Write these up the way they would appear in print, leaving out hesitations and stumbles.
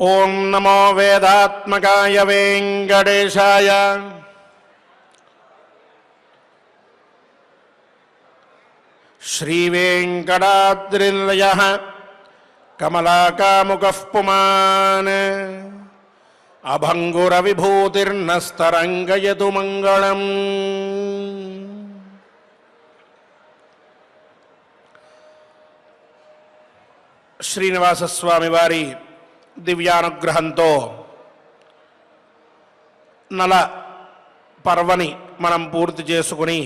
ఓం నమో వేదాత్మకాయ వెంకటేశాయ. శ్రీవేంకటాద్రినిలయః కమలాకాముకః పుమాన్ అభంగురవిభూతిర్నస్తరంగయతు మంగళం. శ్రీనివాసస్వామి వారి దివ్యానుగ్రహంతో నల పర్వని మనం పూర్తి చేసుకుని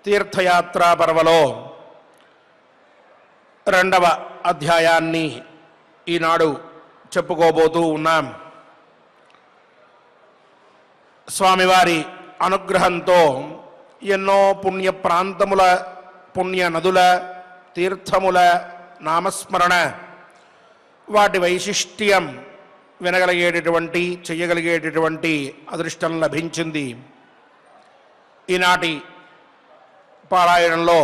తీర్థయాత్రా పర్వలో 2వ అధ్యాయాన్ని ఈనాడు చెప్పుకోబోతూ ఉన్నాం. స్వామివారి అనుగ్రహంతో ఎన్నో పుణ్య ప్రాంతముల, పుణ్య నదుల, తీర్థముల నామస్మరణ, వాటి వైశిష్ట్యం వినగలిగేటటువంటి, చెయ్యగలిగేటటువంటి అదృష్టం లభించింది. ఈనాటి పారాయణంలో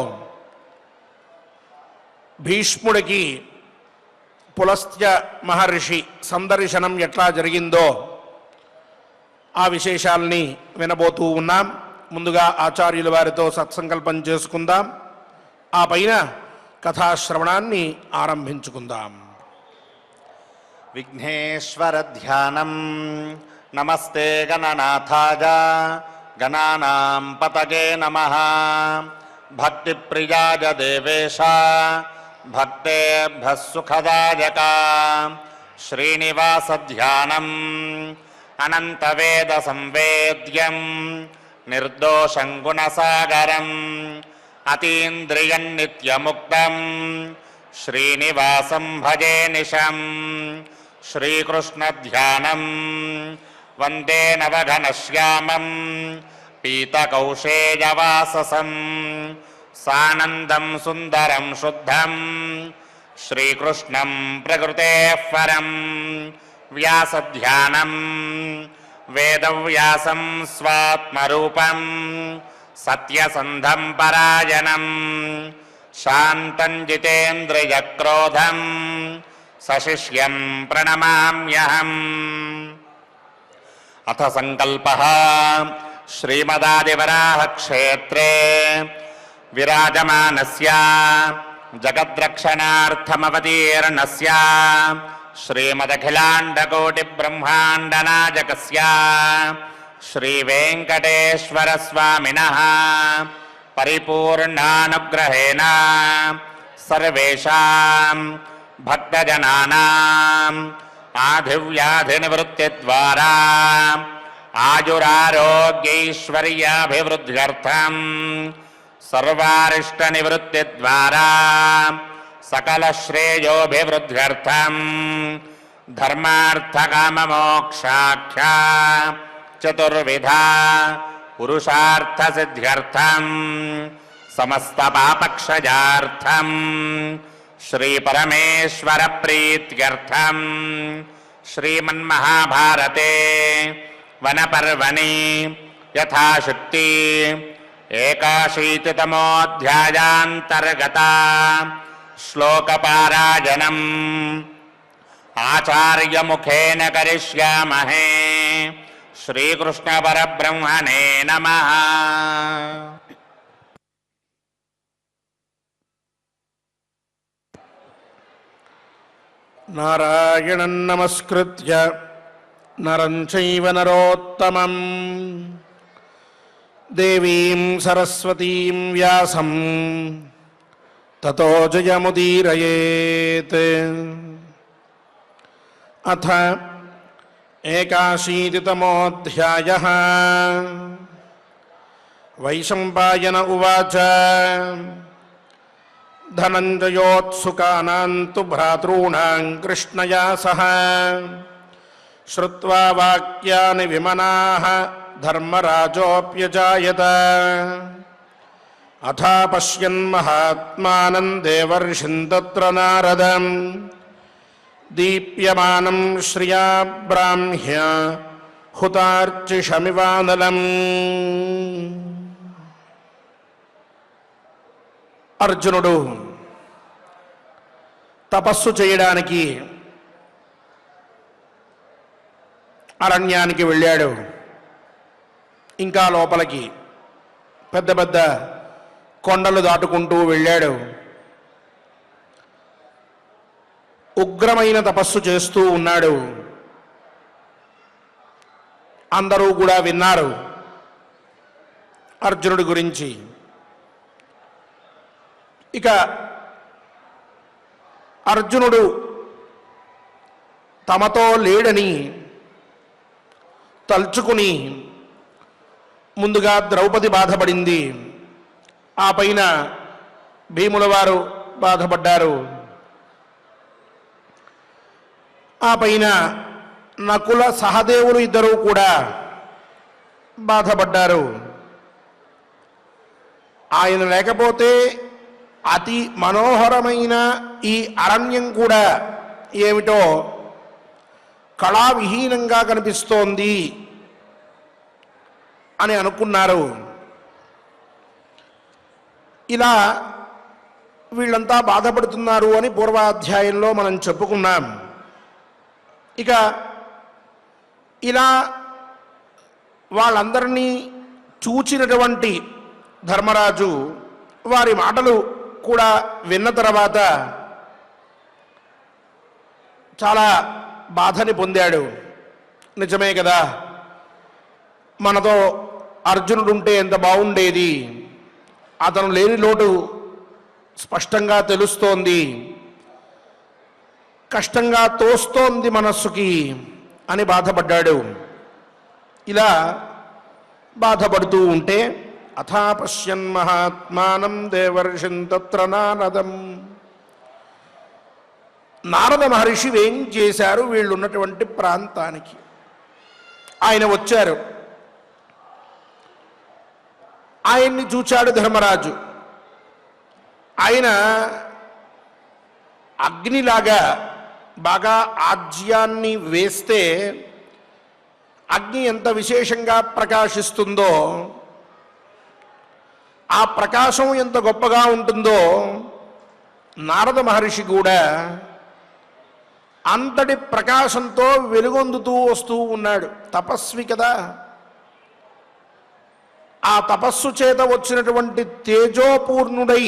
భీష్ముడికి పులస్త్య మహర్షి సందర్శనం ఎట్లా జరిగిందో ఆ విశేషాల్ని వినబోతూ ఉన్నాం. ముందుగా ఆచార్యుల వారితో సత్సంకల్పం చేసుకుందాం. ఆ పైన కథాశ్రవణాన్ని ఆరంభించుకుందాం. విఘ్నేశ్వర ధ్యానం. నమస్తే గణనాథాయ గణానాం పతగే నమః. భక్తి ప్రియాయ దేవేశ భక్తేభ్యః సుఖదాయక. శ్రీనివాస ధ్యానం అనంత వేద సంవేద్యం నిర్దోషం గుణసాగరం అతీంద్రియం నిత్యముక్తం శ్రీనివాసం భజే నిశం. శ్రీకృష్ణ ధ్యానం వందే నవఘనశ్యామం పీతకౌశేయవాససం సానందం సుందరం శుద్ధం శ్రీకృష్ణం ప్రకృతేః పరం. వ్యాసధ్యానం వేదవ్యాసం స్వాత్మరూపం సత్యసంధం పరాయణం శాంతం జితేంద్రియక్రోధం సశిష్యం ప్రణమామ్యహం. అథ సంకల్పః. శ్రీమదాదివరాహక్షేత్రే విరాజమానస్య జగద్రక్షణార్థమవతీర్ణస్య శ్రీమదఖిలాండకోటిబ్రహ్మాండనాయకస్య శ్రీవేంకటేశ్వరస్వామినః పరిపూర్ణానుగ్రహేణ సర్వేషాం భక్తజనానాం ఆధివ్యాధినివృత్తిద్వారా ఆయురారోగ్యైశ్వర్యాభివృద్ధ్యర్థం సర్వారిష్టనివృత్తిద్వారా సకలశ్రేయోభివృద్ధ్యర్థం ధర్మార్థకామమోక్షాఖ్య చతుర్విధా పురుషార్థసిద్ధ్యర్థం సమస్తపాపక్షయార్థం శ్రీపరమేశ్వర ప్రీత్యర్థం శ్రీమన్మహాభారతే వనపర్వణి యథాశక్తి ఏకాశీతితమోऽధ్యాయాంతర్గత శ్లోకపారాయణం ఆచార్యముఖేన కరిష్యామహే. శ్రీకృష్ణ పరబ్రహ్మణే నమః. నారాయణం నమస్కృత్య నరం చైవ నరోత్తమం దేవీం సరస్వతీం వ్యాసం తతో జయముదీరయేత్. అథ ఏకాశీతితమోऽధ్యాయః. వైశంపాయన ఉవాచ ధనంజయోత్సుకానాం తు భ్రాతॄణాం కృష్ణయా సహ శ్రుత్వా వాక్యాని విమనాః ధర్మరాజోऽప్యజాయత. అథా పశ్యన్ మహాత్మానం దేవర్షిం తత్ర నారదం దీప్యమానం శ్రియా బ్రాహ్మ్య హుతార్చిషమివానలం. అర్జునుడు తపస్సు చేయడానికి అరణ్యానికి వెళ్ళాడు. ఇంకా లోపలికి పెద్ద పెద్ద కొండలు దాటుకుంటూ వెళ్ళాడు. ఉగ్రమైన తపస్సు చేస్తూ ఉన్నాడు. అందరూ కూడా విన్నారు అర్జునుడి గురించి. ఇక అర్జునుడు తమతో లేడని తలుచుకుని ముందుగా ద్రౌపది బాధపడింది. ఆ పైన భీముల వారు బాధపడ్డారు. ఆ పైన నకుల సహదేవులు ఇద్దరూ కూడా బాధపడ్డారు. ఆయన లేకపోతే అతి మనోహరమైన ఈ అరణ్యం కూడా ఏమిటో కళావిహీనంగా కనిపిస్తోంది అని అనుకున్నారు. ఇలా వీళ్ళంతా బాధపడుతున్నారు అని పూర్వాధ్యాయంలో మనం చెప్పుకున్నాం. ఇక ఇలా వాళ్ళందరినీ చూచినటువంటి ధర్మరాజు వారి మాటలు కూడా విన్న తర్వాత చాలా బాధని పొందాడు. నిజమే కదా, మనతో అర్జునుడు ఉంటే ఎంత బాగుండేది, అతను లేని లోటు స్పష్టంగా తెలుస్తోంది, కష్టంగా తోస్తోంది మనస్సుకి అని బాధపడ్డాడు. ఇలా బాధపడుతూ ఉంటే అథా పశ్యన్ మహాత్మానం దేవర్షిం తత్ర నారదం. నారద మహర్షి ఏం చేశారు వీళ్ళు ఉన్నటువంటి ప్రాంతానికి? ఆయన వచ్చారు. ఆయన్ని చూచాడు ధర్మరాజు. ఆయన అగ్నిలాగా బాగా ఆజ్యాన్ని వేస్తే అగ్ని ఎంత విశేషంగా ప్రకాశిస్తుందో, ఆ ప్రకాశం ఎంత గొప్పగా ఉంటుందో నారద మహర్షి కూడా అంతటి ప్రకాశంతో వెలుగొందుతూ వస్తూ ఉన్నాడు. తపస్వి కదా, ఆ తపస్సు చేత వచ్చినటువంటి తేజోపూర్ణుడై,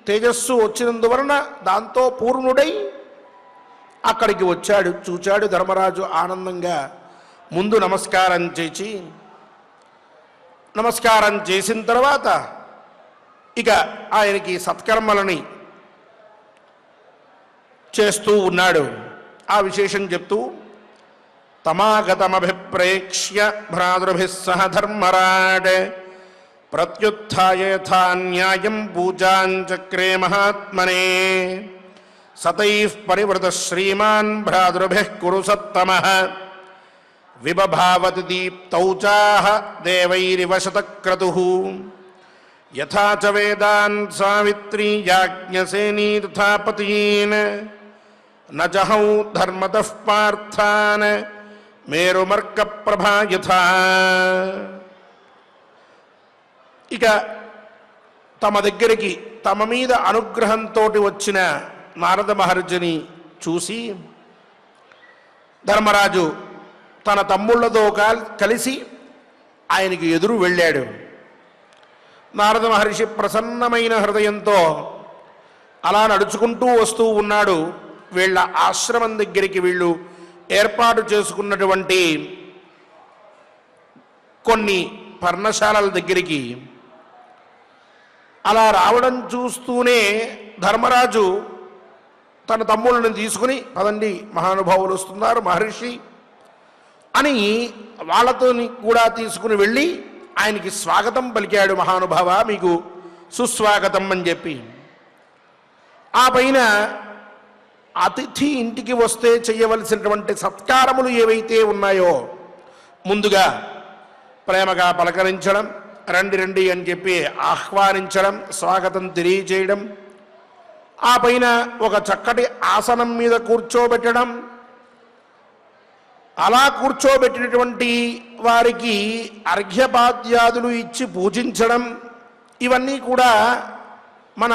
తేజస్సు వచ్చినందువలన దాంతో పూర్ణుడై అక్కడికి వచ్చాడు. చూచాడు ధర్మరాజు ఆనందంగా. ముందు నమస్కారం చేసిన తర్వాత ఇక ఆయనకి సత్కర్మలని చేస్తూ ఉన్నాడు. ఆ విశేషం చెప్తూ తమాగతమభిప్రేక్ష్య భ్రాతృభిః సహ ధర్మరాట్ ప్రత్యుత్థాయ యథా న్యాయం పూజాంచక్రే మహాత్మనే సతైః పరివృతః శ్రీమాన్ భ్రాతృభిః కురు సత్తమః విబభావతి దీప్తౌ చాహ దేవైరివ శతక్రతుః యథా చ వేదాన్ సావిత్రీ యాజ్ఞసేనీ తథా పతీన్ న జహౌ ధర్మతః పార్థాన్ మేరుమర్క ప్రభా యథా. ఇక తమ దగ్గరికి తమ మీద అనుగ్రహంతో వచ్చిన నారద మహర్షిని చూసి ధర్మరాజు తన తమ్ముళ్లతో కలిసి ఆయనకి ఎదురు వెళ్ళాడు. నారద మహర్షి ప్రసన్నమైన హృదయంతో అలా నడుచుకుంటూ వస్తూ ఉన్నాడు. వీళ్ళ ఆశ్రమం దగ్గరికి, వీళ్ళు ఏర్పాటు చేసుకున్నటువంటి కొన్ని పర్ణశాలల దగ్గరికి అలా రావడం చూస్తూనే ధర్మరాజు తన తమ్ముళ్ళని తీసుకుని, పదండి మహానుభావులు వస్తున్నారు మహర్షి అని వాళ్ళతో కూడా తీసుకుని వెళ్ళి ఆయనకి స్వాగతం పలికాడు. మహానుభావ, మీకు సుస్వాగతం అని చెప్పి. ఆ పైన అతిథి ఇంటికి వస్తే చేయవలసినటువంటి సత్కారములు ఏవైతే ఉన్నాయో ముందుగా ప్రేమగా పలకరించడం, రండి రండి అని చెప్పి ఆహ్వానించడం, స్వాగతం తెలియజేయడం, ఆ పైన ఒక చక్కటి ఆసనం మీద కూర్చోబెట్టడం, అలా కూర్చోబెట్టినటువంటి వారికి అర్ఘ్యపాద్యాదులు ఇచ్చి పూజించడం, ఇవన్నీ కూడా మన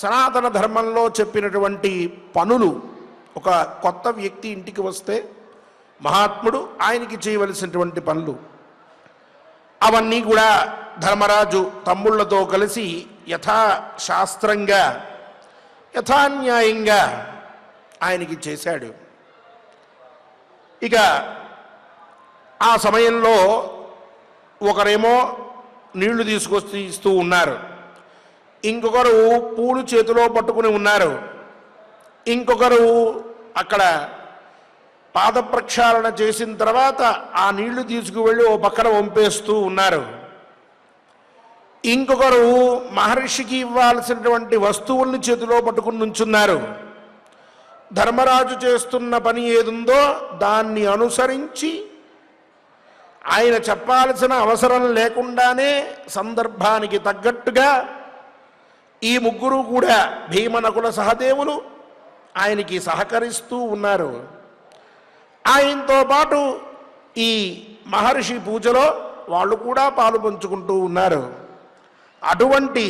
సనాతన ధర్మంలో చెప్పినటువంటి పనులు. ఒక కొత్త వ్యక్తి ఇంటికి వస్తే మహాత్ముడు, ఆయనకి చేయవలసినటువంటి పనులు అవన్నీ కూడా ధర్మరాజు తమ్ముళ్లతో కలిసి యథాశాస్త్రంగా యథాన్యాయంగా ఆయనకి చేశాడు. ఇక ఆ సమయంలో ఒకరేమో నీళ్లు తీసుకొచ్చి ఇస్తూ ఉన్నారు, ఇంకొకరు పూలు చేతిలో పట్టుకుని ఉన్నారు, ఇంకొకరు అక్కడ పాద ప్రక్షాళన చేసిన తర్వాత ఆ నీళ్లు తీసుకువెళ్ళి ఓ పక్కన వంపేస్తూ ఉన్నారు, ఇంకొకరు మహర్షికి ఇవ్వాల్సినటువంటి వస్తువుల్ని చేతిలో పట్టుకుని నుంచున్నారు. ధర్మరాజు చేస్తున్న పని ఏదుందో దాన్ని అనుసరించి ఆయన చెప్పాల్సిన అవసరం లేకుండానే సందర్భానికి తగ్గట్టుగా ఈ ముగ్గురు కూడా భీమనకుల సహదేవులు ఆయనకి సహకరిస్తూ ఉన్నారు. ఆయనతో పాటు ఈ మహర్షి పూజలో వాళ్ళు కూడా పాలు పంచుకుంటూ ఉన్నారు. అటువంటి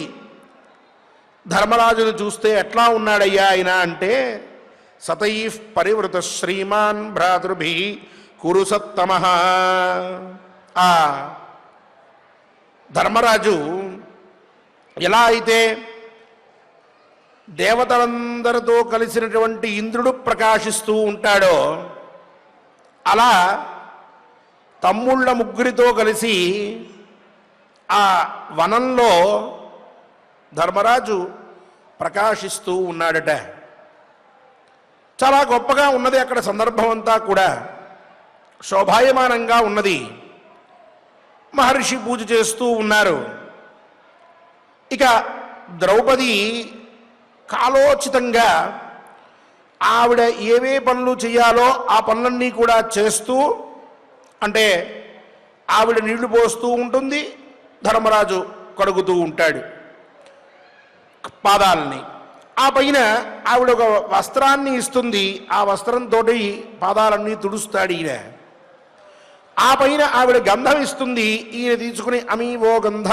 ధర్మరాజును చూస్తే ఎట్లా ఉన్నాడయ్యా ఆయన అంటే, సతైః పరివృత శ్రీమాన్ భ్రాతృభి కురు సత్తమః. ఆ ధర్మరాజు ఎలా అయితే దేవతలందరితో కలిసినటువంటి ఇంద్రుడు ప్రకాశిస్తూ ఉంటాడో అలా తమ్ముళ్ళ ముగ్గురితో కలిసి ఆ వనంలో ధర్మరాజు ప్రకాశిస్తూ ఉన్నాడట. చాలా గొప్పగా ఉన్నది అక్కడ సందర్భం అంతా కూడా, శోభాయమానంగా ఉన్నది. మహర్షి పూజ చేస్తూ ఉన్నారు. ఇక ద్రౌపది కాలోచితంగా ఆవిడ ఏవే పనులు చేయాలో ఆ పనులన్నీ కూడా చేస్తూ, అంటే ఆవిడ నీళ్లు పోస్తూ ఉంటుంది, ధర్మరాజు కడుగుతూ ఉంటాడు పాదాలని. ఆ పైన ఆవిడ ఒక వస్త్రాన్ని ఇస్తుంది, ఆ వస్త్రంతో పాదాలన్నీ తుడుస్తాడు ఈయన. ఆ పైన ఆవిడ గంధం ఇస్తుంది, ఈయన తీసుకుని అమీవో గంధ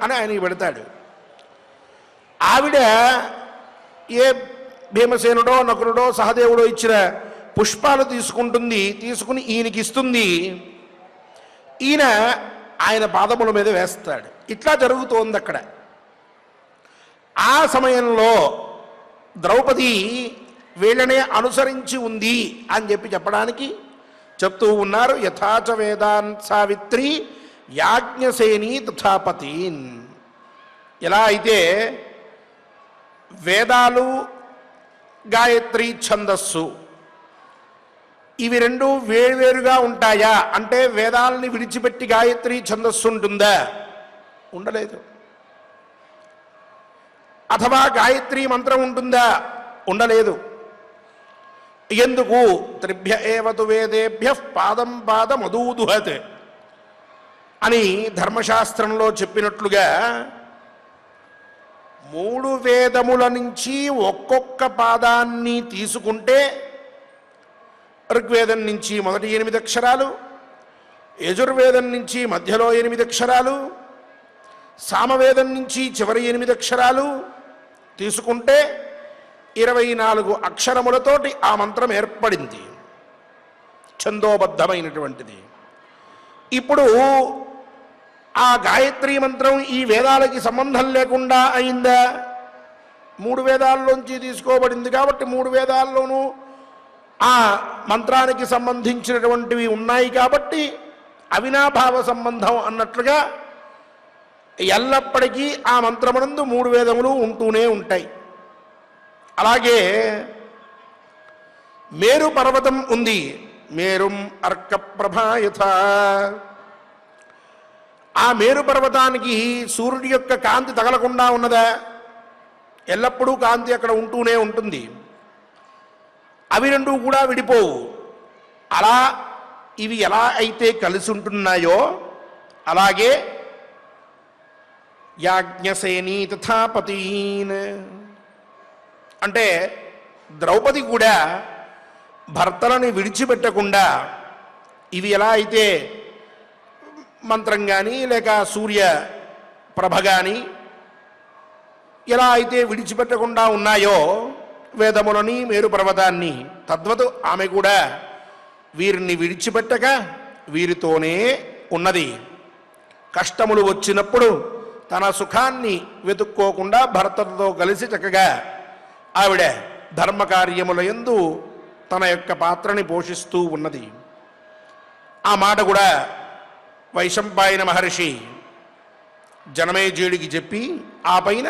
అని ఆయన పెడతాడు. ఆవిడ ఏ భీమసేనుడో నకులుడో సహదేవుడో ఇచ్చిన పుష్పాలు తీసుకుంటుంది, తీసుకుని ఈయనకి ఇస్తుంది, ఈయన ఆయన పాదముల మీద వేస్తాడు. ఇట్లా జరుగుతోంది అక్కడ. ఆ సమయంలో ద్రౌపది వీళ్ళనే అనుసరించి ఉంది అని చెప్పడానికి చెప్తూ ఉన్నారు. యథాచ వేదాన్ సావిత్రి యాజ్ఞసేని తథాపతీన్. ఎలా అయితే వేదాలు గాయత్రి ఛందస్సు ఇవి రెండు వేరువేరుగా ఉంటాయా అంటే, వేదాలని విడిచిపెట్టి గాయత్రి ఛందస్సు ఉంటుందా? ఉండలేదు. అథవా గాయత్రి మంత్రం ఉంటుందా? ఉండలేదు. ఎందుకు? త్రిభ్య ఏవతు వేదేభ్య పాదం పాదమదూదుహత్ అని ధర్మశాస్త్రంలో చెప్పినట్లుగా 3 వేదముల నుంచి ఒక్కొక్క పాదాన్ని తీసుకుంటే, ఋగ్వేదం నుంచి మొదటి 8 అక్షరాలు, యజుర్వేదం నుంచి మధ్యలో 8 అక్షరాలు, సామవేదం నుంచి చివరి 8 అక్షరాలు తీసుకుంటే 24 అక్షరములతోటి ఆ మంత్రం ఏర్పడింది, ఛందోబద్ధమైనటువంటిది. ఇప్పుడు ఆ గాయత్రి మంత్రం ఈ వేదాలకి సంబంధం లేకుండా అయిందా? 3 వేదాల్లోంచి తీసుకోబడింది కాబట్టి 3 వేదాల్లోనూ ఆ మంత్రానికి సంబంధించినటువంటివి ఉన్నాయి కాబట్టి అవినాభావ సంబంధం అన్నట్లుగా ఎల్లప్పటికీ ఆ మంత్రమునందు 3 వేదములు ఉంటూనే ఉంటాయి. అలాగే మేరు పర్వతం ఉంది, మేరుం అర్క ప్రభాయథ. ఆ మేరు పర్వతానికి సూర్యుడి యొక్క కాంతి తగలకుండా ఉన్నదా? ఎల్లప్పుడూ కాంతి అక్కడ ఉంటూనే ఉంటుంది. అవి రెండు కూడా విడిపోవు. అలా ఇవి ఎలా అయితే కలిసి ఉంటున్నాయో అలాగే యాజ్ఞసేని తథాపతీన్ అంటే ద్రౌపది కూడా భర్తలను విడిచిపెట్టకుండా ఇవి ఎలా అయితే మంత్రం కానీ లేక సూర్య ప్రభ కానీ ఎలా అయితే విడిచిపెట్టకుండా ఉన్నాయో వేదములని మేరు పర్వతాన్ని, తద్వత్ ఆమె కూడా వీరిని విడిచిపెట్టక వీరితోనే ఉన్నది. కష్టములు వచ్చినప్పుడు తన సుఖాన్ని వెతుక్కోకుండా భర్తతో కలిసి చక్కగా ఆవిడ ధర్మకార్యముల యందు తన యొక్క పాత్రని పోషిస్తూ ఉన్నది. ఆ మాట కూడా వైశంపాయన మహర్షి జనమేజయుడికి చెప్పి ఆ పైన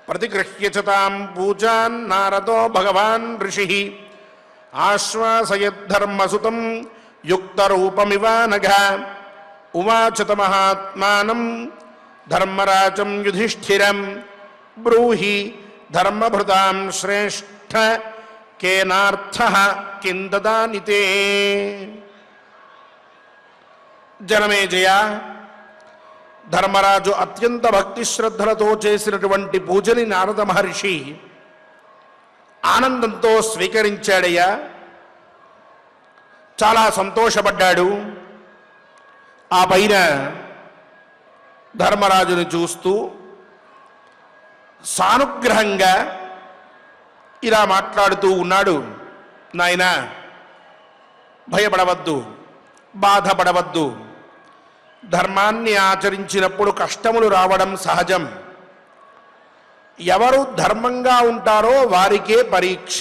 ప్రతిగృహ్యచతాం పూజాన్ నారదో భగవాన్ ఋషి ఆశ్వాసయద్ధర్మసుతం యుక్తరూపమివ నఘ ఉవాచత మహాత్మానం ధర్మరాజం యుధిష్ఠిరం బ్రూహి ధర్మభృతాం శ్రేష్ఠ కేనార్థ కిం దదాని తే. జనమేజయ, ధర్మరాజు అత్యంత భక్తి శ్రద్ధలతో చేసినటువంటి పూజని నారద మహర్షి ఆనందంతో స్వీకరించాడయ్యా. చాలా సంతోషపడ్డాడు. ఆ పైన ధర్మరాజుని చూస్తూ సానుగ్రహంగా ఇలా మాట్లాడుతూ ఉన్నాడు. నాయనా, భయపడవద్దు, బాధపడవద్దు. ధర్మాన్ని ఆచరించినప్పుడు కష్టములు రావడం సహజం. ఎవరు ధర్మంగా ఉంటారో వారికే పరీక్ష,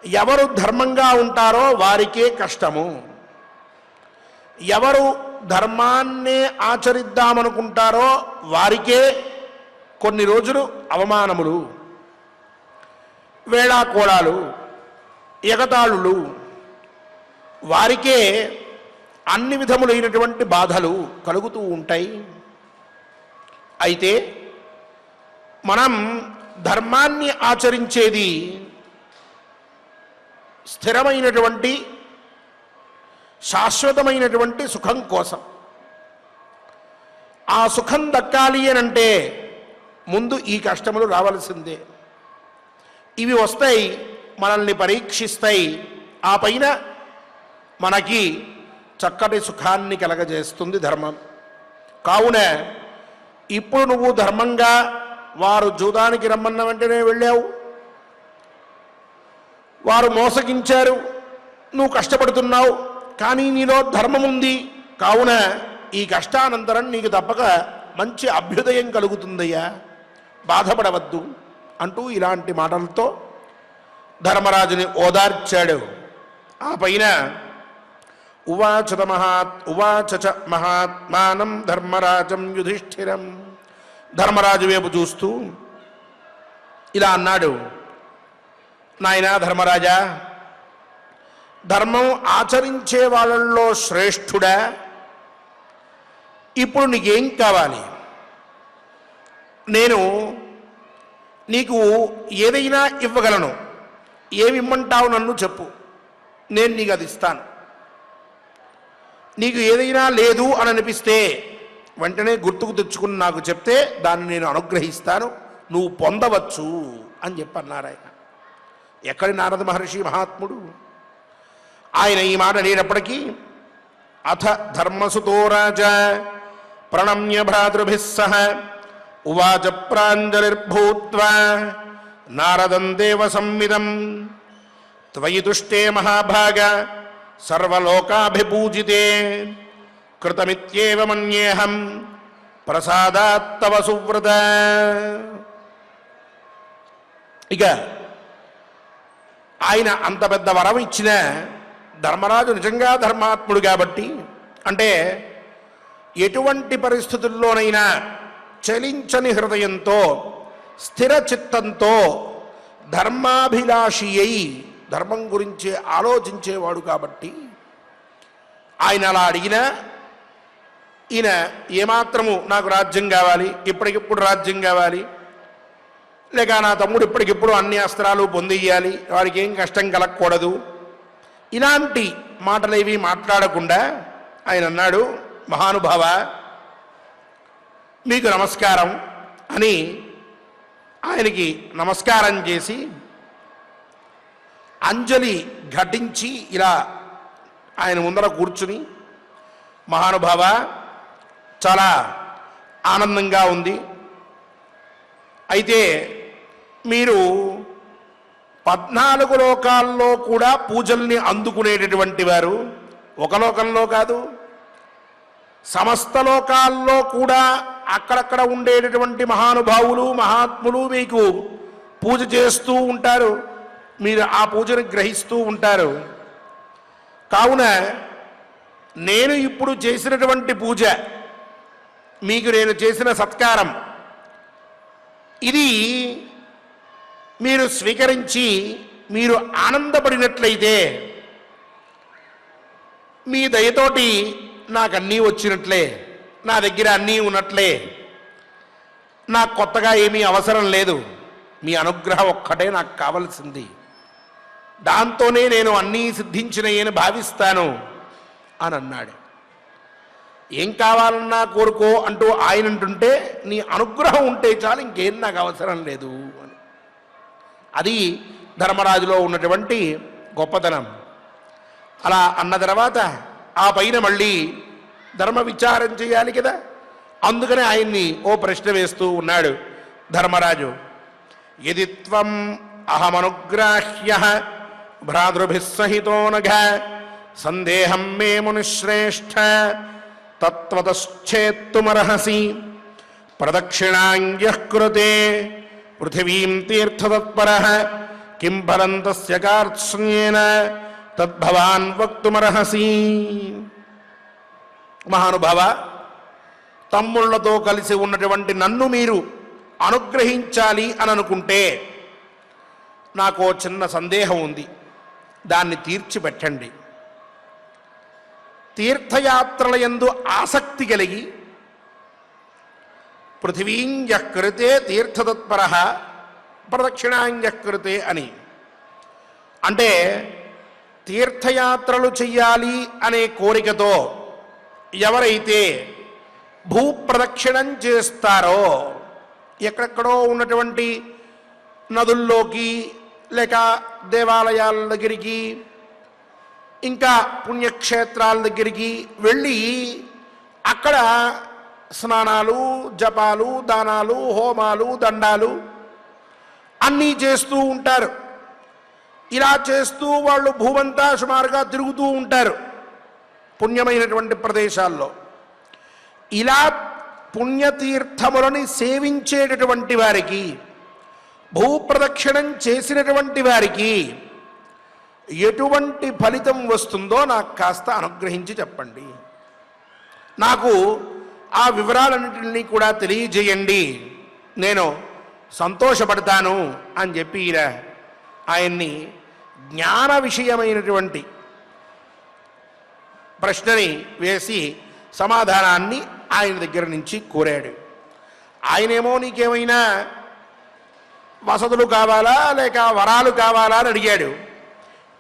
ఎవరు ధర్మంగా ఉంటారో వారికే కష్టము. ఎవరు ధర్మాన్నే ఆచరిద్దామనుకుంటారో వారికే కొన్ని రోజులు అవమానములు, వేళాకోళాలు, ఎగతాళులు, వారికే అన్ని విధములైనటువంటి బాధలు కలుగుతూ ఉంటాయి. అయితే మనం ధర్మాన్ని ఆచరించేది స్థిరమైనటువంటి శాశ్వతమైనటువంటి సుఖం కోసం. ఆ సుఖం దక్కాలి అనంటే ముందు ఈ కష్టములు రావలసిందే. ఇవి వస్తాయి, మనల్ని పరీక్షిస్తాయి. ఆ పైన మనకి చక్కటి సుఖాన్ని కలగజేస్తుంది ధర్మం. కావున ఇప్పుడు నువ్వు ధర్మంగా వారు జూదానికి రమ్మన్న వెంటనే వెళ్ళావు, వారు మోసగించారు, నువ్వు కష్టపడుతున్నావు, కానీ నీలో ధర్మం ఉంది. కావున ఈ కష్టానంతరం నీకు తప్పక మంచి అభ్యుదయం కలుగుతుందయ్యా, బాధపడవద్దు అంటూ ఇలాంటి మాటలతో ధర్మరాజుని ఓదార్చాడు. ఆ పైన ఉవాచ మహాత్మానం ధర్మరాజం యుధిష్ఠిరం. ధర్మరాజు వైపు చూస్తూ ఇలా అన్నాడు. నాయనా ధర్మరాజా, ధర్మం ఆచరించే వాళ్ళల్లో శ్రేష్ఠుడా, ఇప్పుడు నీకేం కావాలి? నేను నీకు ఏదైనా ఇవ్వగలను. ఏమిమ్మంటావు నన్ను చెప్పు, నేను నీకు అది ఇస్తాను. నీకు ఏదైనా లేదు అని అనిపిస్తే వెంటనే గుర్తుకు తెచ్చుకుని నాకు చెప్తే దాన్ని నేను అనుగ్రహిస్తాను, నువ్వు పొందవచ్చు అని చెప్పన్నారు ఆయన. ఎక్కడి నారద మహర్షి మహాత్ముడు! ఆయన ఈ మాట అనేటప్పటికీ అథ ధర్మసుతో రాజా ప్రణమ్య భ్రాతృభిः సహ ఉవాచ ప్రాంజలిర్భూత్వా నారదం దేవ సంవిదం త్వయి తుష్టే మహాభాగ సర్వలోకాభిపూజితే కృతమిత్యేవ మన్యేహం ప్రసాదాత్తవ సువ్రత. ఇక ఆయన అంత పెద్ద వరం ఇచ్చిన ధర్మరాజు నిజంగా ధర్మాత్ముడు కాబట్టి, అంటే ఎటువంటి పరిస్థితుల్లోనైనా చలించని హృదయంతో స్థిర చిత్తంతో ధర్మాభిలాషి అయి ధర్మం గురించి ఆలోచించేవాడు కాబట్టి ఆయన అలా అడిగినా ఈయన ఏమాత్రము నాకు రాజ్యం కావాలి, ఇప్పటికిప్పుడు రాజ్యం కావాలి, లేక నా తమ్ముడు ఇప్పటికిప్పుడు అన్ని అస్త్రాలు పొందియ్యాలి, వాడికి ఏం కష్టం కలగకూడదు, ఇలాంటి మాటలేవి మాట్లాడకుండా ఆయన అన్నాడు, మహానుభావ మీకు నమస్కారం అని ఆయనకి నమస్కారం చేసి అంజలి ఘటించి ఇలా ఆయన ముందర కూర్చుని, మహానుభావ చాలా ఆనందంగా ఉంది, అయితే మీరు 14 లోకాల్లో కూడా పూజల్ని అందుకునేటటువంటి వారు, ఒక లోకంలో కాదు, సమస్త లోకాల్లో కూడా అక్కడక్కడ ఉండేటటువంటి మహానుభావులు మహాత్ములు మీకు పూజ చేస్తూ ఉంటారు. మీరు ఆ పూజను గ్రహిస్తూ ఉంటారు. కావున నేను ఇప్పుడు చేసినటువంటి పూజ, మీకు నేను చేసిన సత్కారం, ఇది మీరు స్వీకరించి మీరు ఆనందపడినట్లయితే మీ దయతోటి నాకు అన్నీ వచ్చినట్లే, నా దగ్గర అన్నీ ఉన్నట్లే, నాకు కొత్తగా ఏమీ అవసరం లేదు, మీ అనుగ్రహం ఒక్కటే నాకు కావలసింది, దాంతోనే నేను అన్నీ సిద్ధించినయని భావిస్తాను అని అన్నాడు. ఏం కావాలన్నా కోరుకో అంటూ ఆయన అంటుంటే, నీ అనుగ్రహం ఉంటే చాలు, ఇంకేం నాకు అవసరం లేదు అని. అది ధర్మరాజులో ఉన్నటువంటి గొప్పతనం. అలా అన్న తర్వాత ఆ పైన మళ్ళీ ధర్మ విచారం చేయాలి కదా, అందుకని ఆయన్ని ఓ ప్రశ్న వేస్తూ ఉన్నాడు ధర్మరాజు. యది త్వం అహమనుగ్రాహ్య భ్రాతృభిః సహితో నఘ సందేహం మే మునిశ్రేష్ఠ తత్వతశ్చేత్తుమర్హసి ప్రదక్షిణాంగ్యః కృతే పృథివీం తీర్థతత్పరః కిం ఫలం తస్య కార్త్స్యేన తద్భవాన్ వక్తుమర్హసి. మహానుభావ, తమ్ముళ్లతో కలిసి ఉన్నటువంటి నన్ను మీరు అనుగ్రహించాలి అని అనుకుంటే నాకు చిన్న సందేహం ఉంది, దాన్ని తీర్చిపెట్టండి. తీర్థయాత్రల యందు ఆసక్తి కలిగి పృథివీంజకృతే తీర్థతత్పర ప్రదక్షిణాంజకృతే అని, అంటే తీర్థయాత్రలు చెయ్యాలి అనే కోరికతో ఎవరైతే భూప్రదక్షిణం చేస్తారో, ఎక్కడెక్కడో ఉన్నటువంటి నదుల్లోకి లేక దేవాలయాల దగ్గరికి ఇంకా పుణ్యక్షేత్రాల దగ్గరికి వెళ్ళి అక్కడ స్నానాలు జపాలు దానాలు హోమాలు దండాలు అన్నీ చేస్తూ ఉంటారు. ఇలా చేస్తూ వాళ్ళు భూమంతా సుమారుగా తిరుగుతూ ఉంటారు పుణ్యమైనటువంటి ప్రదేశాల్లో. ఇలా పుణ్యతీర్థములని సేవించేటటువంటి వారికి, భూప్రదక్షిణం చేసినటువంటి వారికి ఎటువంటి ఫలితం వస్తుందో నాకు కాస్త అనుగ్రహించి చెప్పండి, నాకు ఆ వివరాలన్నింటినీ కూడా తెలియజేయండి, నేను సంతోషపడతాను అని చెప్పి ఆయన్ని జ్ఞాన విషయమైనటువంటి ప్రశ్నని వేసి సమాధానాన్ని ఆయన దగ్గర నుంచి కోరాడు. ఆయనేమో నీకేమైనా వసతులు కావాలా లేక వరాలు కావాలా అని అడిగాడు.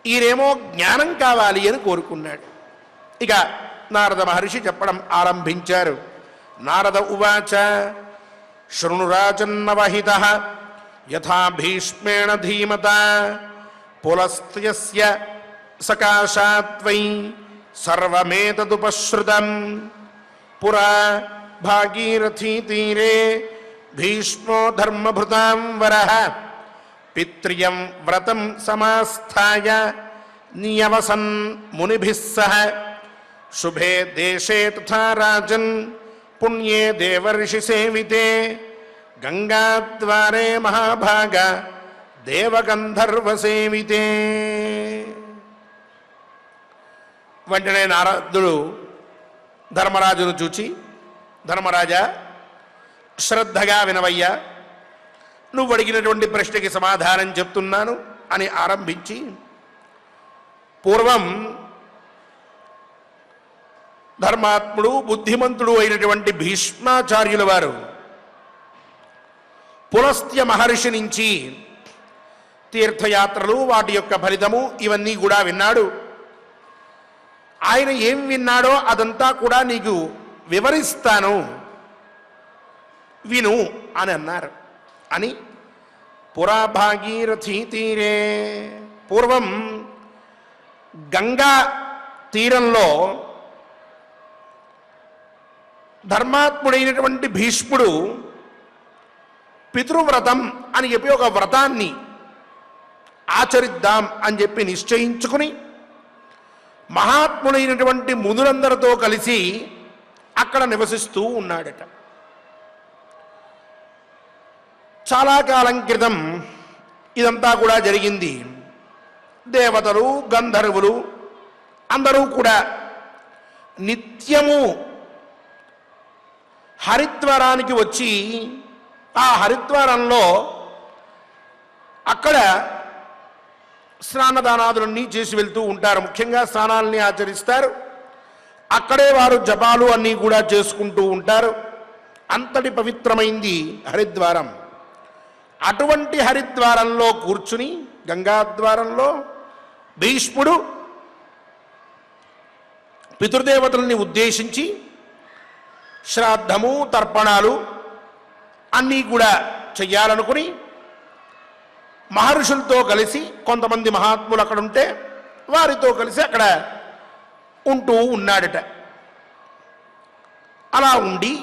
ఈయనేమో జ్ఞానం కావాలి అని కోరుకున్నాడు. ఇక నారద మహర్షి చెప్పడం ఆరంభించారు. నారద ఉవాచ శృణురాజన్నవహితః యథా భీష్మేణ ధీమత పులస్త్యస్య సకాశాత్వై సర్వమేతదుపశ్రుతం పురా భాగీరథీ తీరే భీష్మో ధర్మభృతాం వరః పిత్రియం వ్రతం సమాస్థాయ నియవసన్ మునిభిః సహ శుభే దేశే తథా రాజన్ పుణ్యే దేవర్షి సేవితే గంగాద్వారే మహాభాగ దేవగంధర్వ సేవితే. వెంటనే నారదుడు ధర్మరాజును చూచి, ధర్మరాజా శ్రద్ధగా వినవయ్యా, నువ్వు అడిగినటువంటి ప్రశ్నకి సమాధానం చెప్తున్నాను అని ఆరంభించి, పూర్వం ధర్మాత్ముడు బుద్ధిమంతుడు అయినటువంటి భీష్మాచార్యుల వారు పులస్త్య మహర్షి నుంచి తీర్థయాత్రలు వాటి యొక్క ఫలితము ఇవన్నీ కూడా విన్నాడు. ఆయన ఏం విన్నాడో అదంతా కూడా నీకు వివరిస్తాను, విను అని అన్నారు. అని పురా భాగీరథీ తీరే, పూర్వం గంగా తీరంలో ధర్మాత్ముడైనటువంటి భీష్ముడు పితృవ్రతం అని చెప్పి ఒక వ్రతాన్ని ఆచరిద్దాం అని చెప్పి నిశ్చయించుకుని మహాత్ములైనటువంటి మునులందరితో కలిసి అక్కడ నివసిస్తూ ఉన్నాడట. చాలా కాలం క్రితం ఇదంతా కూడా జరిగింది. దేవతలు, గంధర్వులు అందరూ కూడా నిత్యము హరిద్వారానికి వచ్చి ఆ హరిద్వారంలో అక్కడ స్నానదానాదులన్నీ చేసి వెళ్తూ ఉంటారు. ముఖ్యంగా స్నానాలని ఆచరిస్తారు. అక్కడే వారు జపాలు అన్నీ కూడా చేసుకుంటూ ఉంటారు. అంతటి పవిత్రమైంది హరిద్వారం. అటువంటి హరిద్వారంలో కూర్చుని గంగాద్వారంలో భీష్ముడు పితృదేవతల్ని ఉద్దేశించి శ్రాద్ధము, తర్పణాలు అన్నీ కూడా చెయ్యాలనుకుని మహర్షులతో కలిసి, కొంతమంది మహాత్ములు అక్కడ ఉంటే వారితో కలిసి అక్కడ ఉంటూ ఉన్నాడట. అలా ఉండి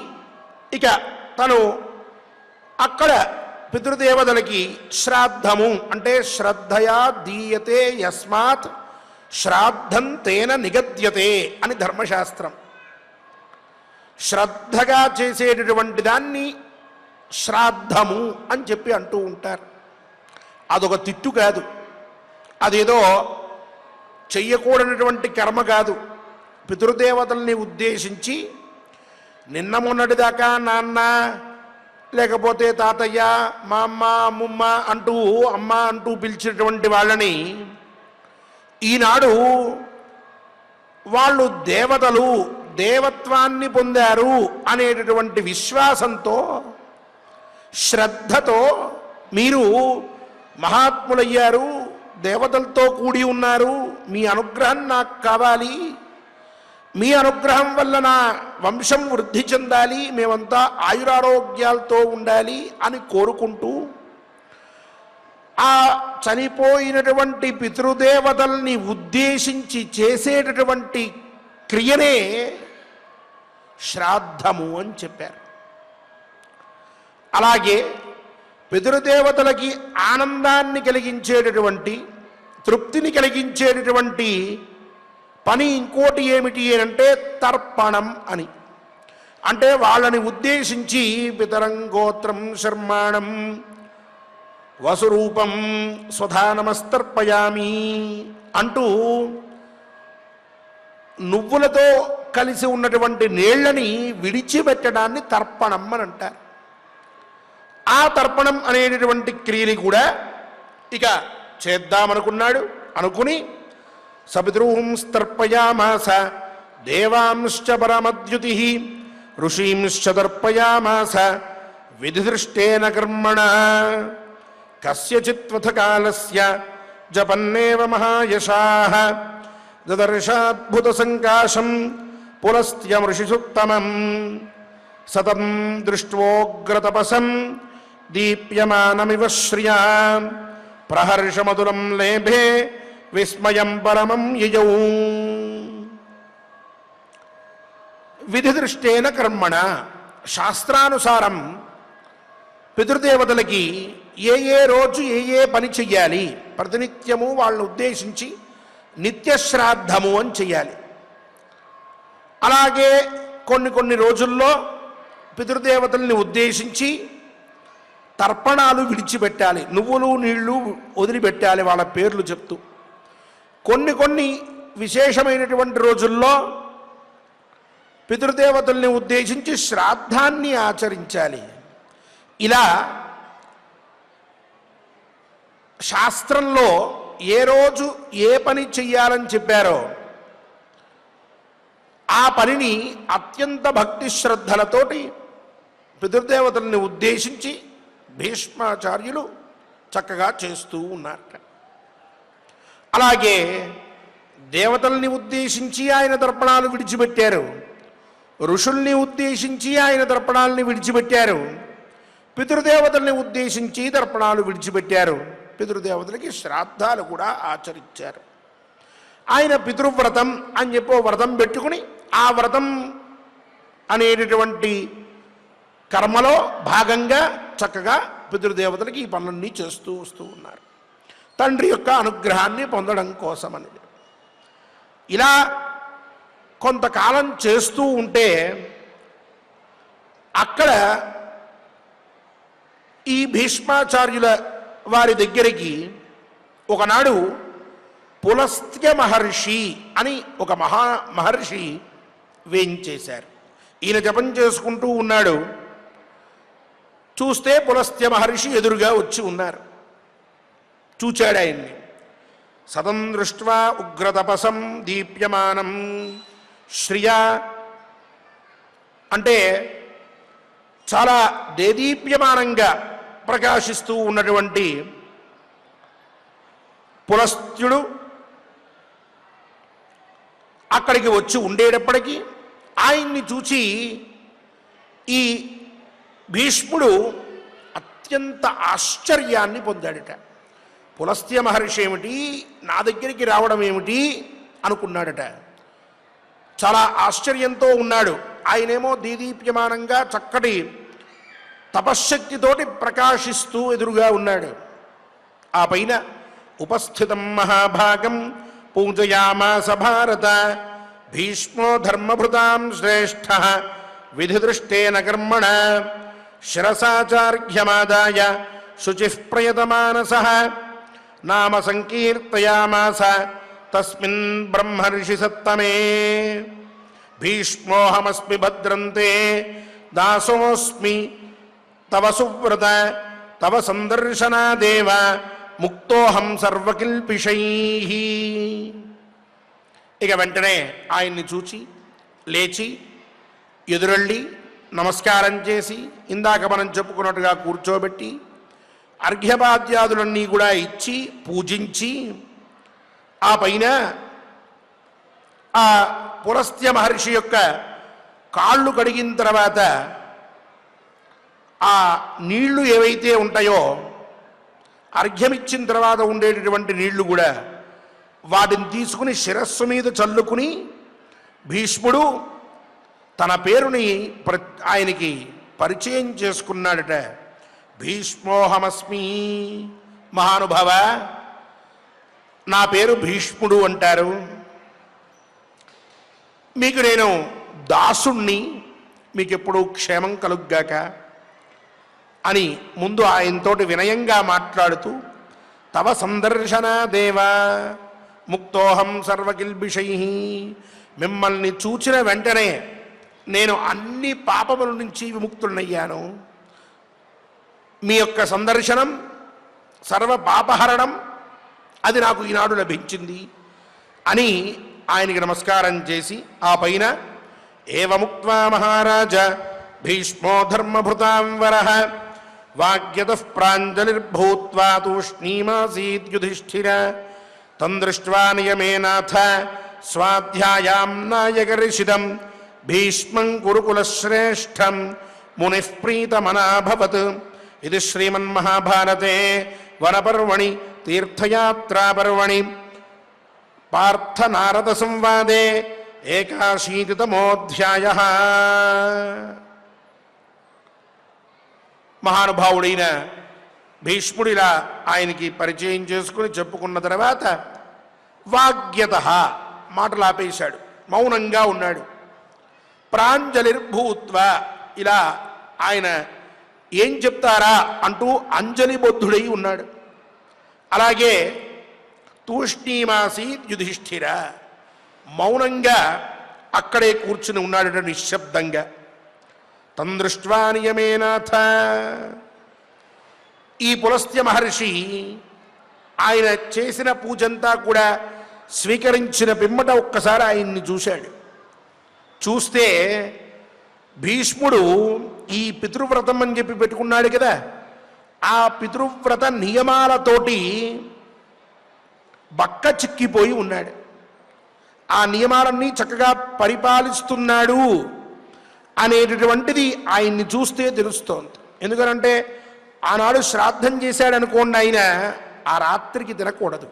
ఇక తను అక్కడ పితృదేవతలకి శ్రాద్ధము అంటే శ్రద్ధయా దీయతే యస్మాత్ శ్రాద్ధం తేన నిగద్యతే అని ధర్మశాస్త్రం. శ్రద్ధగా చేసేటటువంటి దాన్ని శ్రాద్ధము అని చెప్పి అంటూ ఉంటారు. అదొక తిట్టు కాదు, అదేదో చెయ్యకూడనటువంటి కర్మ కాదు. పితృదేవతల్ని ఉద్దేశించి నిన్న మొన్నటిదాకా నాన్న, లేకపోతే తాతయ్య, మా అమ్మ, అమ్మమ్మ అంటూ అమ్మ అంటూ పిలిచినటువంటి వాళ్ళని ఈనాడు వాళ్ళు దేవతలు, దేవత్వాన్ని పొందారు అనేటటువంటి విశ్వాసంతో, శ్రద్ధతో మీరు మహాత్ములయ్యారు, దేవతలతో కూడి ఉన్నారు, మీ అనుగ్రహం నాకు కావాలి, మీ అనుగ్రహం వల్ల నా వంశం వృద్ధి చెందాలి, మేమంతా ఆయురారోగ్యాలతో ఉండాలి అని కోరుకుంటూ ఆ చనిపోయినటువంటి పితృదేవతల్ని ఉద్దేశించి చేసేటటువంటి క్రియనే శ్రాద్ధము అని చెప్పారు. అలాగే పితృదేవతలకి ఆనందాన్ని కలిగించేటటువంటి, తృప్తిని కలిగించేటటువంటి పని ఇంకోటి ఏమిటి అంటే తర్పణం అని. అంటే వాళ్ళని ఉద్దేశించి పితరం గోత్రం శర్మాణం వసురూపం స్వధానమస్తర్పయామి అంటూ నువ్వులతో కలిసి ఉన్నటువంటి నీళ్లని విడిచిపెట్టడాన్ని తర్పణం అని అంటారు. ఆ తర్పణం అనేటటువంటి క్రియని కూడా ఇక చేద్దామనుకున్నాడు. అనుకుని సపితృంస్తర్పయామాస దేవాంశ్చ పరమద్యుతి ఋషీంశ్చ తర్పయామాస విధిదృష్టేన కర్మణ కస్యచిత్వథ కాలస్య జపన్నేవ మహాయశాః దదర్శాద్భుత సంకాశం పులస్త్యమృషిసుత్తమం సతం దృష్ట్వోగ్రతపసం దీప్యమానమివ శ్రియా ప్రహర్షమధురం లేభే విస్మయం పరమం యయౌ. విధిదృష్టేన కర్మణ, శాస్త్రానుసారం పితృదేవతలకి ఏ రోజు ఏ పని చెయ్యాలి, ప్రతినిత్యము వాళ్ళని ఉద్దేశించి నిత్యశ్రాద్ధము అని చెయ్యాలి. అలాగే కొన్ని రోజుల్లో పితృదేవతల్ని ఉద్దేశించి తర్పణాలు విడిచిపెట్టాలి, నువ్వులు నీళ్లు వదిలిపెట్టాలి వాళ్ళ పేర్లు చెప్తూ. కొన్ని విశేషమైనటువంటి రోజుల్లో పితృదేవతల్ని ఉద్దేశించి శ్రాద్ధాన్ని ఆచరించాలి. ఇలా శాస్త్రంలో ఏ రోజు ఏ పని చెయ్యాలని చెప్పారో ఆ పనిని అత్యంత భక్తి శ్రద్ధలతోటి పితృదేవతల్ని ఉద్దేశించి భీష్మాచార్యులు చక్కగా చేస్తూ ఉన్నారట. అలాగే దేవతల్ని ఉద్దేశించి ఆయన తర్పణాలు విడిచిపెట్టారు, ఋషుల్ని ఉద్దేశించి ఆయన తర్పణాలని విడిచిపెట్టారు, పితృదేవతల్ని ఉద్దేశించి తర్పణాలు విడిచిపెట్టారు, పితృదేవతలకి శ్రాద్ధాలు కూడా ఆచరించారు. ఆయన పితృవ్రతం అని చెప్పి వ్రతం పెట్టుకుని ఆ వ్రతం అనేటటువంటి కర్మలో భాగంగా చక్కగా పితృదేవతలకి ఈ పనులన్నీ చేస్తూ వస్తూ ఉన్నారు. తండ్రి యొక్క అనుగ్రహాన్ని పొందడం కోసమని. ఇలా కొంతకాలం చేస్తూ ఉంటే అక్కడ ఈ భీష్మాచార్యుల వారి దగ్గరికి ఒకనాడు పులస్త్య మహర్షి అని ఒక మహర్షి వేయించేశారు. ఈయన జపం చేసుకుంటూ ఉన్నాడు. చూస్తే పులస్త్య మహర్షి ఎదురుగా వచ్చి ఉన్నారు. చూచాడు ఆయన్ని. సతం దృష్ట్వా ఉగ్రతపసం దీప్యమానం శ్రియా అంటే చాలా దేదీప్యమానంగా ప్రకాశిస్తూ ఉన్నటువంటి పులస్త్యుడు అక్కడికి వచ్చి ఉండేటప్పటికీ ఆయన్ని చూచి ఈ భీష్ముడు అత్యంత ఆశ్చర్యాన్ని పొందాడట. పులస్త్య మహర్షి ఏమిటి, నా దగ్గరికి రావడం ఏమిటి అనుకున్నాడట. చాలా ఆశ్చర్యంతో ఉన్నాడు. ఆయనేమో దీదీప్యమానంగా చక్కటి తపశ్శక్తితోటి ప్రకాశిస్తూ ఎదురుగా ఉన్నాడు. ఆ పైన ఉపస్థితం మహాభాగం పూజయామాస భారత భీష్మో ధర్మభృతాం శ్రేష్ఠ విధిదృష్టేన కర్మణ శిరసాచార్ఘ్యమాదాయ శుచిః ప్రయతమానసః నామ సంకీర్తయామాస తస్మిన్ బ్రహ్మర్షి సత్తమే భీష్మోహమస్మి భద్రంతే దాసోస్మి తవ సువ్రత తవ సందర్శనాదేవ ముక్తోహం సర్వకిల్పిషైః. ఇక వెంటనే ఆయన్ని చూచి లేచి ఎదురెళ్ళి నమస్కారం చేసి ఇందాక మనం చెప్పుకున్నట్టుగా కూర్చోబెట్టి అర్ఘ్యపాద్యాదులన్నీ కూడా ఇచ్చి పూజించి ఆ పైన ఆ పులస్త్య మహర్షి యొక్క కాళ్ళు కడిగిన తర్వాత ఆ నీళ్లు ఏవైతే ఉంటాయో అర్ఘ్యమిచ్చిన తర్వాత ఉండేటటువంటి నీళ్లు కూడా వాటిని తీసుకుని శిరస్సు మీద చల్లుకుని భీష్ముడు తన పేరుని ఆయనకి పరిచయం చేసుకున్నాడట. భీష్మోహమస్మి, మహానుభావ నా పేరు భీష్ముడు అంటారు, మీకు నేను దాసుణ్ణి, మీకెప్పుడు క్షేమం కలుగ్గాక అని ముందు ఆయనతోటి వినయంగా మాట్లాడుతూ తవ సందర్శన దేవా ముక్తోహం సర్వకిల్బిషైః, మిమ్మల్ని చూచిన వెంటనే నేను అన్ని పాపముల నుంచి విముక్తున్నయ్యాను. మీ యొక్క సందర్శనం సర్వ పాపహరణం అది నాకు ఈనాడు లభించింది అని ఆయనకి నమస్కారం చేసి ఆ పైన ఏవముక్త్వా మహారాజ భీష్మో ధర్మభృతాం వరః వాగ్యతః ప్రాంజలిర్భూత్వా తూష్ణీమాసీత్ యుధిష్ఠిర తం దృష్ట్వా నియమేనాథ స్వాధ్యాయాం నాయకర్షితం భీష్మం కురుకులశ్రేష్టం మునిః ప్రీతమనాభవత్. ఇది శ్రీమన్మహాభారతే వనపర్వణి తీర్థయాత్రాపర్వణి పార్థనారద సంవాదే 81తమోऽధ్యాయః. మహానుభావుడైన భీష్ముడిలా ఆయనకి పరిచయం చేసుకుని చెప్పుకున్న తర్వాత వాగ్యత మాటలు ఆపేశాడు, మౌనంగా ఉన్నాడు. ప్రాంజలిర్భూత్వ ఇలా ఆయన ఏం చెప్తారా అంటూ అంజలిబద్ధుడై ఉన్నాడు. అలాగే తూష్ణీమాసీత్ యుధిష్ఠిర మౌనంగా అక్కడే కూర్చుని ఉన్నాడట నిశ్శబ్దంగా. తం దృష్ట్వా నియమేనాథ ఈ పులస్త్య మహర్షి ఆయన చేసిన పూజంతా కూడా స్వీకరించిన పిమ్మట ఒక్కసారి ఆయన్ని చూశాడు. చూస్తే భీష్ముడు ఈ పితృవ్రతం అని చెప్పి పెట్టుకున్నాడు కదా, ఆ పితృవ్రత నియమాలతోటి బక్క చిక్కిపోయి ఉన్నాడు. ఆ నియమాలన్నీ చక్కగా పరిపాలిస్తున్నాడు అనేటటువంటిది ఆయన్ని చూస్తే తెలుస్తోంది. ఎందుకనంటే ఆనాడు శ్రాద్ధం చేశాడనుకోండి, ఆయన ఆ రాత్రికి తినకూడదు,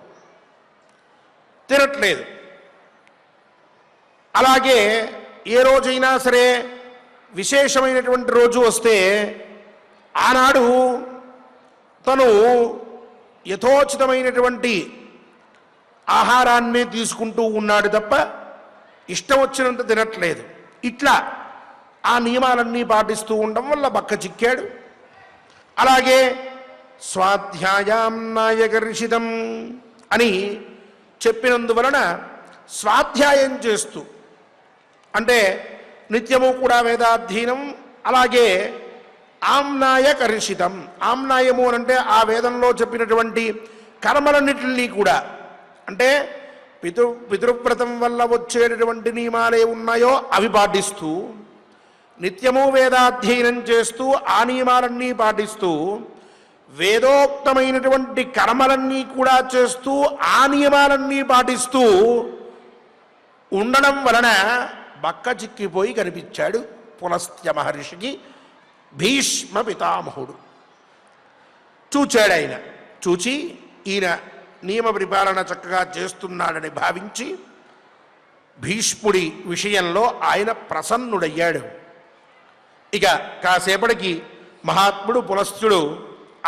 తినట్లేదు. అలాగే ఏ రోజైనా సరే విశేషమైనటువంటి రోజు వస్తే ఆనాడు తను యథోచితమైనటువంటి ఆహారాన్ని తీసుకుంటూ ఉన్నాడు తప్ప ఇష్టం వచ్చినంత తినట్లేదు. ఇట్లా ఆ నియమాలన్నీ పాటిస్తూ ఉండడం వల్ల బక్క చిక్కాడు. అలాగే స్వాధ్యాయాం నాయకర్షితం అని చెప్పినందువలన స్వాధ్యాయం చేస్తూ, అంటే నిత్యము కూడా వేదాధ్యయనం, అలాగే ఆమ్నాయకర్షితం. ఆమ్నాయము అనంటే ఆ వేదంలో చెప్పినటువంటి కర్మలన్నిటినీ కూడా, అంటే పితృవ్రతం వల్ల వచ్చేటటువంటి నియమాలే ఉన్నాయో అవి పాటిస్తూ, నిత్యము వేదాధ్యయనం చేస్తూ ఆ నియమాలన్నీ పాటిస్తూ, వేదోక్తమైనటువంటి కర్మలన్నీ కూడా చేస్తూ ఆ నియమాలన్నీ పాటిస్తూ ఉండడం వలన బక్క చిక్కిపోయి కనిపించాడు పులస్త్య మహర్షికి భీష్మ పితామహుడు. చూచాడు ఆయన. చూచి ఈయన నియమ పరిపాలన చక్కగా చేస్తున్నాడని భావించి భీష్ముడి విషయంలో ఆయన ప్రసన్నుడయ్యాడు. ఇక కాసేపటికి మహాత్ముడు పులస్త్యుడు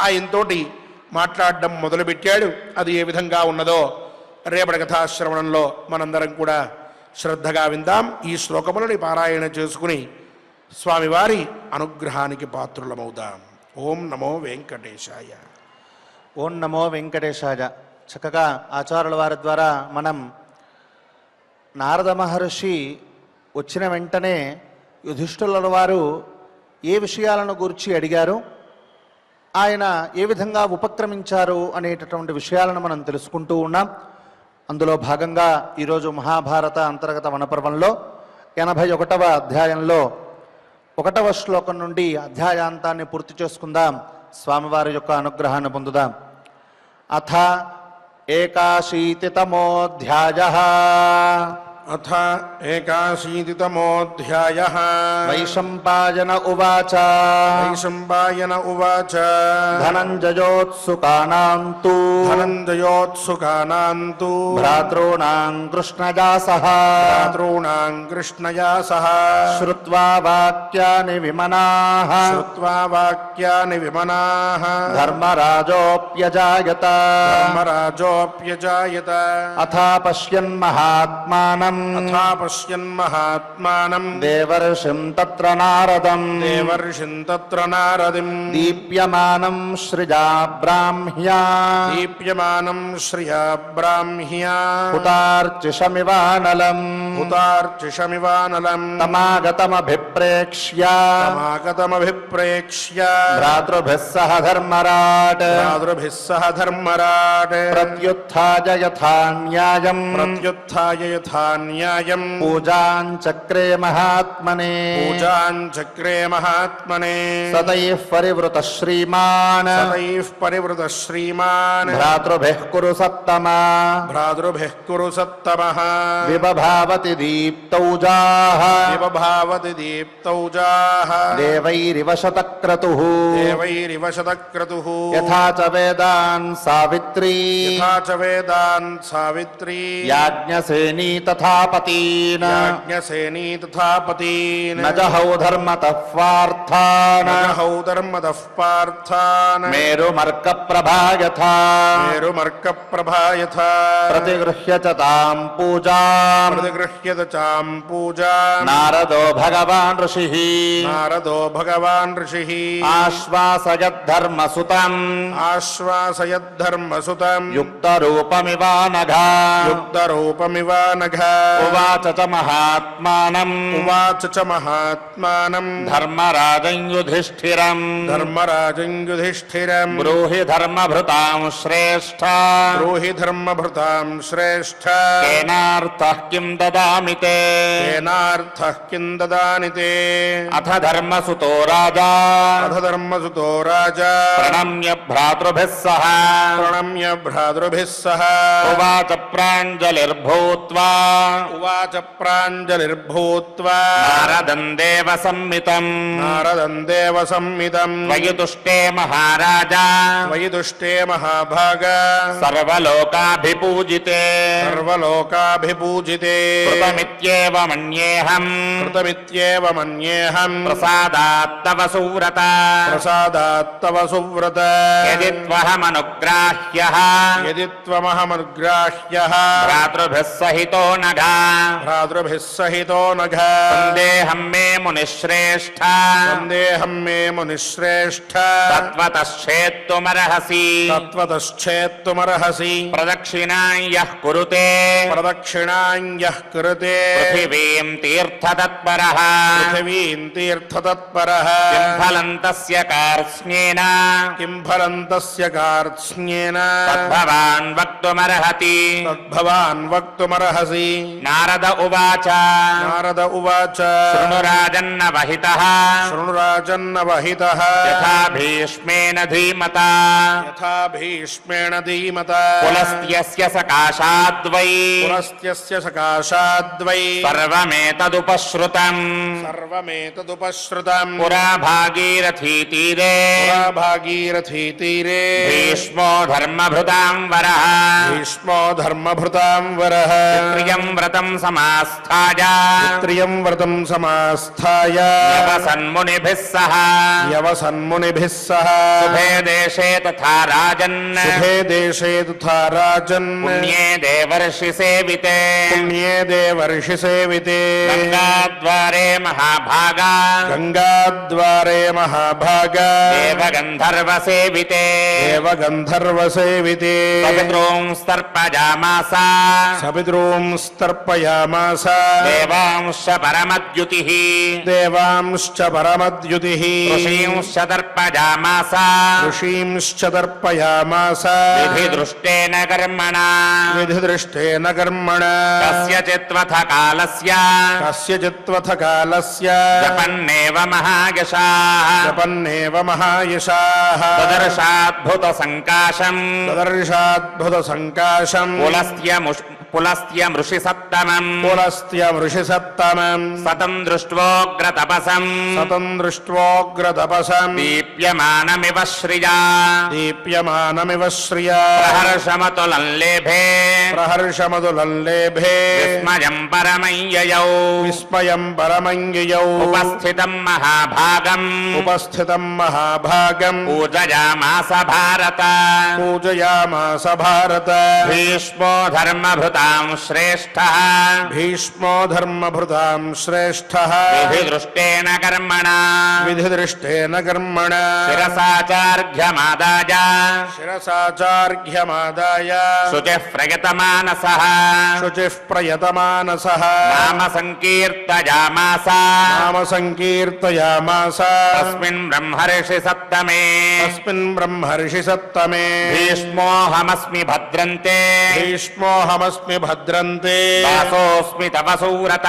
ఆయనతోటి మాట్లాడడం మొదలుపెట్టాడు. అది ఏ విధంగా ఉన్నదో రేపటి కథాశ్రవణంలో మనందరం కూడా శ్రద్ధగా విందాం. ఈ శ్లోకములని పారాయణ చేసుకుని స్వామివారి అనుగ్రహానికి పాత్రులమవుదాం. ఓం నమో వెంకటేశాయ. ఓం నమో వెంకటేశాయ. చక్కగా ఆచార్యుల వారి ద్వారా మనం నారద మహర్షి వచ్చిన వెంటనే యుధిష్ఠిరుల వారు ఏ విషయాలను గురించి అడిగారు, ఆయన ఏ విధంగా ఉపక్రమించారు అనేటటువంటి విషయాలను మనం తెలుసుకుంటూ ఉన్నాం. అందులో భాగంగా ఈరోజు మహాభారత అంతర్గత వనపర్వంలో 81వ అధ్యాయంలో 1వ శ్లోకం నుండి అధ్యాయాంతాన్ని పూర్తి చేసుకుందాం. స్వామివారి యొక్క అనుగ్రహాన్ని పొందుదాం. అథ 81తమోऽధ్యాయః. అథ 81తమోऽధ్యాయః. వైశంపాయన ఉవాచ. వైశంపాయన ఉవాచ. ధనంజయోత్సుకానాం తు. ధనంజయోత్సుకానాం తు. భ్రాతॄణాం కృష్ణయా సహ. భ్రాతॄణాం కృష్ణయా సహ. శ్రుత్వా వాక్యాని విమనాః. శ్రుత్వా వాక్యాని విమనాః. ధర్మరాజోऽప్యజాయత. ధర్మరాజోऽప్యజాయత. అథా పశ్యన్ మహాత్మానం. అథా పశ్యన్ మహాత్మానం. దేవర్షిం తత్ర నారదం. దేవర్షిం తత్ర నారదిం. దీప్యమానం శ్రియా బ్రాహ్మ్యా. దీప్యమానం శ్రియా బ్రాహ్మ్యా. హుతార్చిషమివానలం. హుతార్చిషమివానలం. తమాగతమభిప్రేక్ష్య. తమాగతమభిప్రేక్ష్య. భ్రాతృభిః సహ ధర్మరాట్. భ్రాతృభిः సహ ధర్మరాట్. ప్రత్యుత్థాయ యథా న్యాయం. ప్రత్యుత్థాయ యథా న్యాయం. పూజాం చక్రే మహాత్మనే. పూజాం చక్రే మహాత్మనే. సతైః పరివృత శ్రీమాన్. సతైః పరివృత శ్రీమాన్. భ్రాతృభిః కురు సత్తమా. భ్రాతృభిः కురు సత్తమః. విబభావతి దీప్తౌజాః. విబభావతి దీప్తౌజాః. దేవైరివ శతక్రతుః. దేవైరివ శతక్రతుః. యథా చ వేదాన్ సావిత్రీ. యథా చ వేదాన్ సావిత్రీ. యాజ్ఞసేనీ తథా పతీన్. యాజ్ఞసేనీ తథా పతీన్. న జహౌ ధర్మతః పార్థాన్. నహౌ ధర్మతః పార్థాన్. మేరుమర్క ప్రభా యథా. మేరుమర్క ప్రభా యథా. ప్రతిగృహ్య చ తాం పూజాం. ప్రతిగృహ్యత చాం పూజాం. నారదో భగవాన్ ఋషిః. నారదో భగవాన్ ఋషిః. ఆశ్వాసయద్ధర్మసుతం. ఆశ్వాసయద్ధర్మసుతం. యుక్తరూపమివానఘా. యుక్తరూపమివ నఘ. ఉవాచ చ మహాత్మానం. ఉవాచ చ మహాత్మానం. ధర్మరాజం యుధిష్ఠిరం. ధర్మరాజం యుధిష్ఠిరం. బ్రూహి ధర్మభృతాం శ్రేష్ఠ. బ్రూహి ధర్మభృతాం శ్రేష్ఠ. కేనార్థః కిం దదామి తే. కేనార్థః కిం దదాని తే. అథ ధర్మసుతో రాజా. అథ ధర్మసుతో రాజా. ప్రణమ్య భ్రాతృభిః సహ. ప్రణమ్య భ్రాతృభిः సహ. ఉవాచ ప్రాంజలిర్భూత్వా. ఉవాచ ప్రాంజలిర్భూత్వా. నారదం దేవ సంమితం. నారదం దేవ సంమితం. త్వయి తుష్టే మహారాజా. త్వయి దుష్టే మహాభాగా. సర్వలోకాభిపూజితే. సర్వలోకాభిపూజితే. కృతమిత్యేవ మన్యేహం కృతమిత్యేవ మన్యేహం ప్రసాదాత్తవ సువ్రత ప్రసాదాత్తవ సువ్రత యది త్వహమనుగ్రాహ్యః యది త్వమహమనుగ్రాహ్యః భ్రాతృభిः సహితో నఘా భ్రాతృభిः సహితో నఘ సందేహం మే మునిశ్రేష్ఠ సందేహం మే మునిశ్రేష్ఠ తత్వతశ్చేత్తుమర్హసి తత్వతశ్చేత్తుమర్హసి ప్రదక్షిణాం యః కురుతే ప్రదక్షిణాం యః కురుతే పృథివీం తీర్థతత్పరః పృథివీం తీర్థతత్పరః కిం ఫలం తస్య కార్స్న్యేన కిం ఫలం తస్య కార్త్స్న్యేన తద్భవాన్ వక్తుమర్హతి తద్భవాన్ వక్తుమర్హసి నారద ఉవాచ నారద ఉవాచ శృణురాజన్న వహితః శృణురాజన్న వహితః యథా భీష్మేన ధీమతా యథా భీష్మేణ ధీమత పులస్త్యస్య సకాశాద్వై పురస్త్యస్య సకాశాద్వై సర్వమేతదుపశ్రుతం సర్వమేతదుపశ్రుతం పురా భాగీరథీ తీరే పురా భాగీరథీ తీరే భీష్మో ధర్మభృతాం వరః భీష్మో ధర్మభృతాం వరః ప్రియం వ్రతం సమాస్థాయ త్రియం వ్రతం సమాస్థాయ యవసన్మునిభిः సహ యవసన్మునిభిः సహ శుభే దేశే తథా రాజన్ శుభే దేశే తథా రాజన్ పుణ్యే దేవర్షి సేవితే పుణ్యే దేవర్షి సేవితే గంగాద్వారే మహాభాగా గంగాద్వారే మహాభాగా దేవగంధర్వ సేవితే దేవగంధర్వ సేవితే పితॄంస్తర్పజామాస సపితॄంస్తర్పయామాస దేవాంశ పరమద్యుతిః దేవాంశ్చ పరమద్యుతిః ఋషీంశ్చ తర్పజామాస ఋషీంశ్చ తర్పయామాస విధిదృష్టేన కర్మణా విధిదృష్టేన కర్మణ కస్యచిత్వథ కాలస్య కస్యచిత్వథ కాలస్య జపన్నేవ మహాయశాః జపన్నేవ మహాయశాః తదర్శాద్భుత సంకాశం తదర్శాద్భుత సంకాశం పులస్త్యమృషి సత్తమం పులస్త్యమృషి సత్తమం సతం దృష్ట్వోగ్ర తపసం సతం దృష్ట్వోగ్ర తపసం దీప్యమానమివ శ్రియా దీప్యమానమివ శ్రియా ప్రహర్షమతులం లేభే ప్రహర్షమతులం లేభే విస్మయం పరమయ్యయౌ విస్మయం పరమంగియౌ ఉపస్థితం మహాభాగం ఉపస్థితం మహాభాగం పూజయామాస భారత పూజయామాస భారత భీష్మో ధర్మభృతాం శ్రేష్ఠః భీష్మో ధర్మభృతాం శ్రేష్ఠః విధిదృష్టేన కర్మణా విధిదృష్టేన కర్మణ శిరసాచార్ఘ్యమాదాయ శిరసాచార్ఘ్యమాదాయ శుచిః ప్రయతమానసః శుచిః ప్రయతమానసః నామ సంకీర్తయామాస నామ సంకీర్తయామాస తస్మిన్ బ్రహ్మర్షి సత్తమే తస్మిన్ బ్రహ్మర్షి సత్తమే భీష్మోహమస్మి భద్రంతే భీష్మోహమస్మి భద్రంతే దాసోస్మి తవ సువ్రత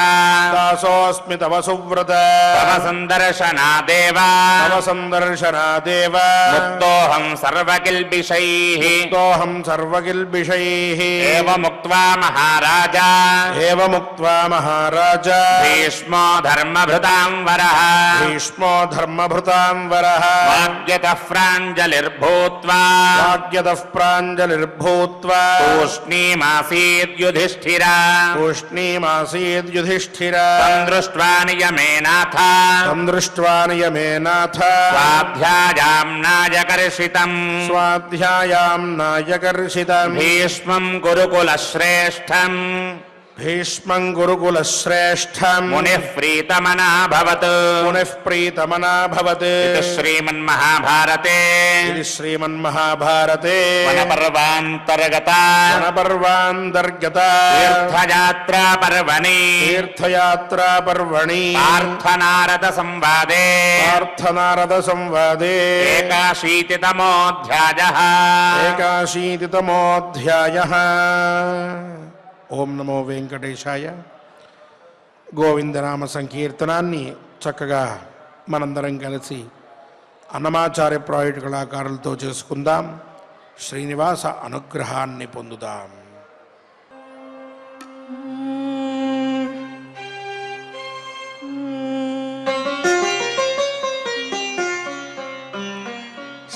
దాసోస్మి తవ సువ్రత తవ సందర్శనాదేవ తవ సందర్శనాదేవ ముక్తోహం సర్వకిల్బిషైః ముక్తోహం సర్వకిల్బిషైః ఏవముక్త్వా మహారాజా ఏవముక్త్వా మహారాజా భీష్మో ధర్మభృతాం వరః భీష్మో ధర్మభృతాం వరః వాగ్యతః ప్రాञ्जलिर्भूत्वा వాగ్యతః ప్రాञ्जलिर्भूत्वा తూష్ణీమాసీద్ యుధిష్ఠిర తూష్ణీమాసీద్ యుధిష్ఠిర తం దృష్ట్వా నియమేనాథ తం దృష్ట్వా నియమేనాథ స్వాధ్యాయామ్నాయకర్షితం స్వాధ్యాయామ్నాయకర్షితం భీష్మం గురుకులశ్రేష్టం భీష్మం గురుకులశ్రేష్టం మునిః ప్రీతమనాభవత్ మునిః ప్రీతమనాభవత్ ఇది శ్రీమన్మహాభారతే ఇది శ్రీమన్మహాభారతే వనపర్వాంతర్గత వనపర్వాంతర్గత తీర్థయాత్రా పర్వణి తీర్థయాత్రా పర్వణి పార్థనారద సంవాదే పార్థనారద సంవాదే ఏకాశీతితమోऽధ్యాయः ఏకాశీతితమోऽధ్యాయः ఓం నమో వెంకటేశాయ. గోవిందనామ సంకీర్తనాన్ని చక్కగా మనందరం కలిసి అన్నమాచార్య ప్రాజెక్టు కళాకారులతో చేసుకుందాం. శ్రీనివాస అనుగ్రహాన్ని పొందుదాం.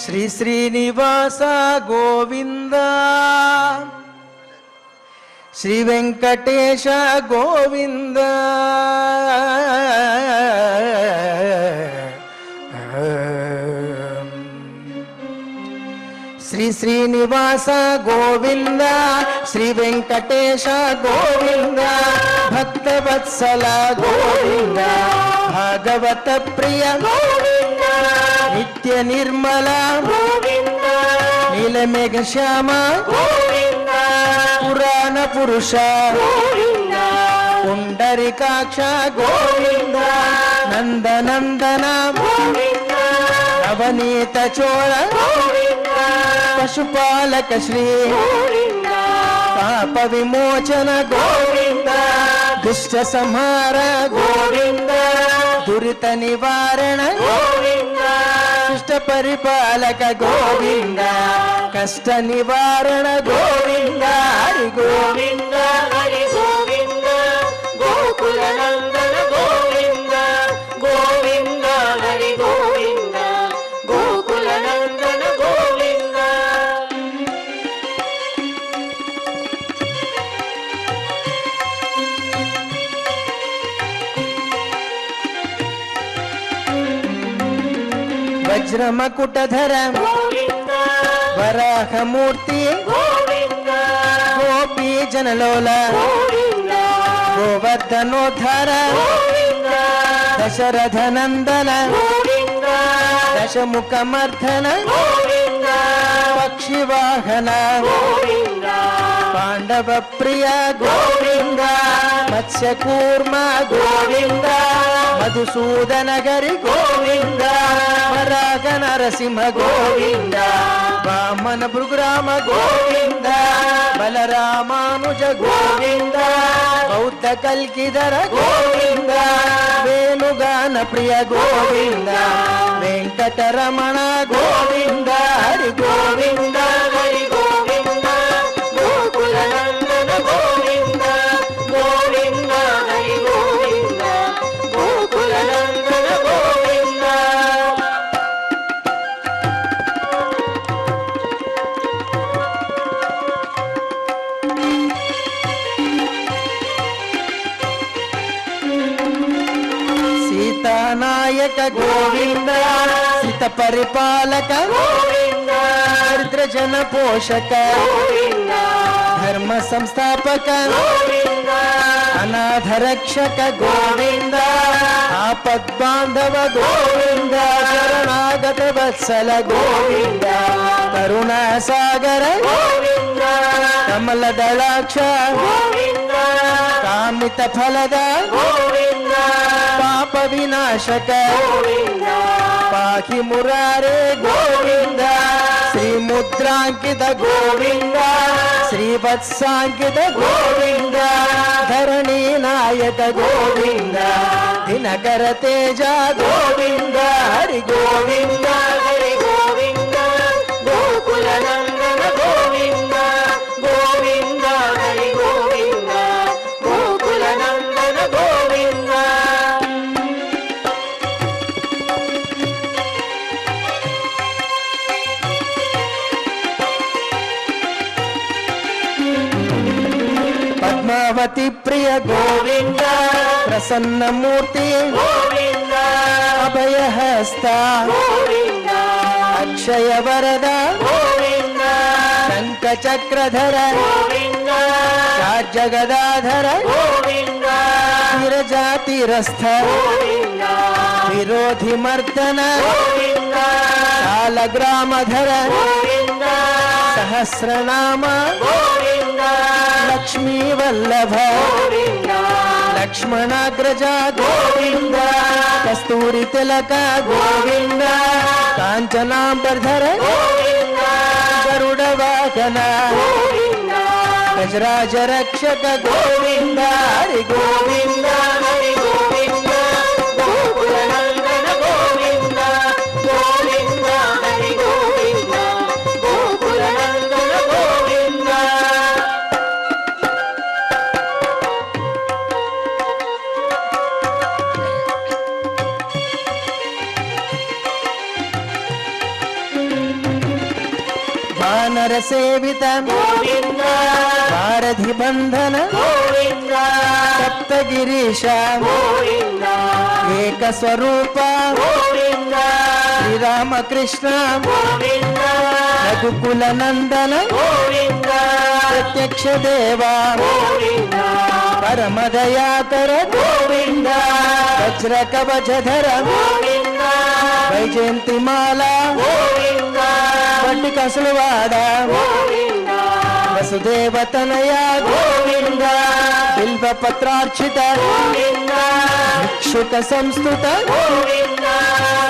శ్రీ శ్రీనివాస గోవింద శ్రీ వెంకటేశ గోవింద శ్రీ శ్రీనివాస గోవింద శ్రీ వెంకటేశ గోవింద భక్తవత్సల గోవింద భాగవత ప్రియ గోవింద నిత్య నిర్మల గోవింద నీలమేఘ శ్యామ గోవింద పురాణ పురుష గోవింద పుండరికాక్ష గోవింద నందనందన గోవింద నవనీత చోళ గోవింద పశుపాలక శ్రీ గోవింద పాప విమోచన గోవింద దుష్ట సంహార గోవింద దురిత నివారణ గోవింద శిష్ట పరిపాలక గోవింద కష్ట నివారణ గోవింద హరి గోవింద హరి గోవింద గోకుల నందన గోవింద గోవింద హరి గోవింద గోకుల నందన గోవింద వజ్రమకుటధర గోవింద వరాహమూర్తి గోవింద గోపీ జనలోల గోవింద గోవర్ధనోద్ధార గోవింద దశరథ నందన గోవింద దశముఖమర్ధన గోవింద పక్షివాహన గోవింద పాండవ ప్రియ గోవింద మత్స్యకూర్మ గోవింద మధుసూదన గరి గోవింద వరాగ నరసింహ గోవింద వామన భృగురామ గోవింద బలరామానుజ గోవింద బౌద్ధ కల్కిధర గోవింద వేణుగాన ప్రియ గోవింద వెంకటరమణ గోవింద హరి గోవింద హరి గోవింద గోకుల నందన గోవింద గోవింద హరి గోవింద గోకుల నందన గోవింద సీతానాయక గోవింద సీత పరిపాలక గోవింద దరిద్రజన పోషక గోవింద ధర్మ సంస్థాపక గోవింద అనాథ రక్షక గోవింద ఆపద్బాంధవ గోవింద శరణాగత వత్సల గోవింద కరుణా సాగర గోవింద కమల దళాక్ష గోవింద కామిత ఫలద గోవింద పాప వినాశక గోవింద పాహి మురారే గోవింద శ్రీ ముద్రాంకిత గోవింద శ్రీవత్సాంకిత గోవింద ధరణీ నాయక గోవింద దినకర తేజ గోవింద హరి గోవింద హరి గోవింద గోకుల నందన గోవింద గోవింద హరి గోవింద గోకుల నందన గోవింద పద్మావతి ప్రియ గోవింద ప్రసన్నమూర్తి గోవింద అభయహస్త గోవింద అక్షయ వరద గోవింద శంఖ చక్రధర గోవింద జగదాధర గోవింద విరజాతిరస్థ గోవింద విరోధి మర్దన గోవింద శాలగ్రామధర గోవింద సహస్రనామ గోవింద లక్ష్మీ వల్లభ గోవింద లక్ష్మణాగ్రజ గోవింద కస్తూరి తిలక గోవింద కాంచనాంబర్ధర గోవింద గరుడ వాహన గోవింద గజరాజ రక్షక గోవింద హరి గోవింద హరి గోవింద గోకుల నందన గోవింద గోవింద హరి గోవింద గోకుల నందన గోవింద వానర సేవిత గోవింద వారధి బంధన గోవింద సప్తగిరీశ గోవింద ఏక స్వరూప గోవింద శ్రీరామకృష్ణ గోవింద రఘుకుల నందన గోవింద ప్రత్యక్ష దేవా గోవింద పరమదయాకర గోవింద వజ్ర కవచధర గోవింద వైజయంతిమాల గోవింద బండి కసులవాడ గోవింద వసుదేవతనయ గోవింద బిల్వపత్రార్చిత గోవింద భిక్షుక సంస్థుత గోవింద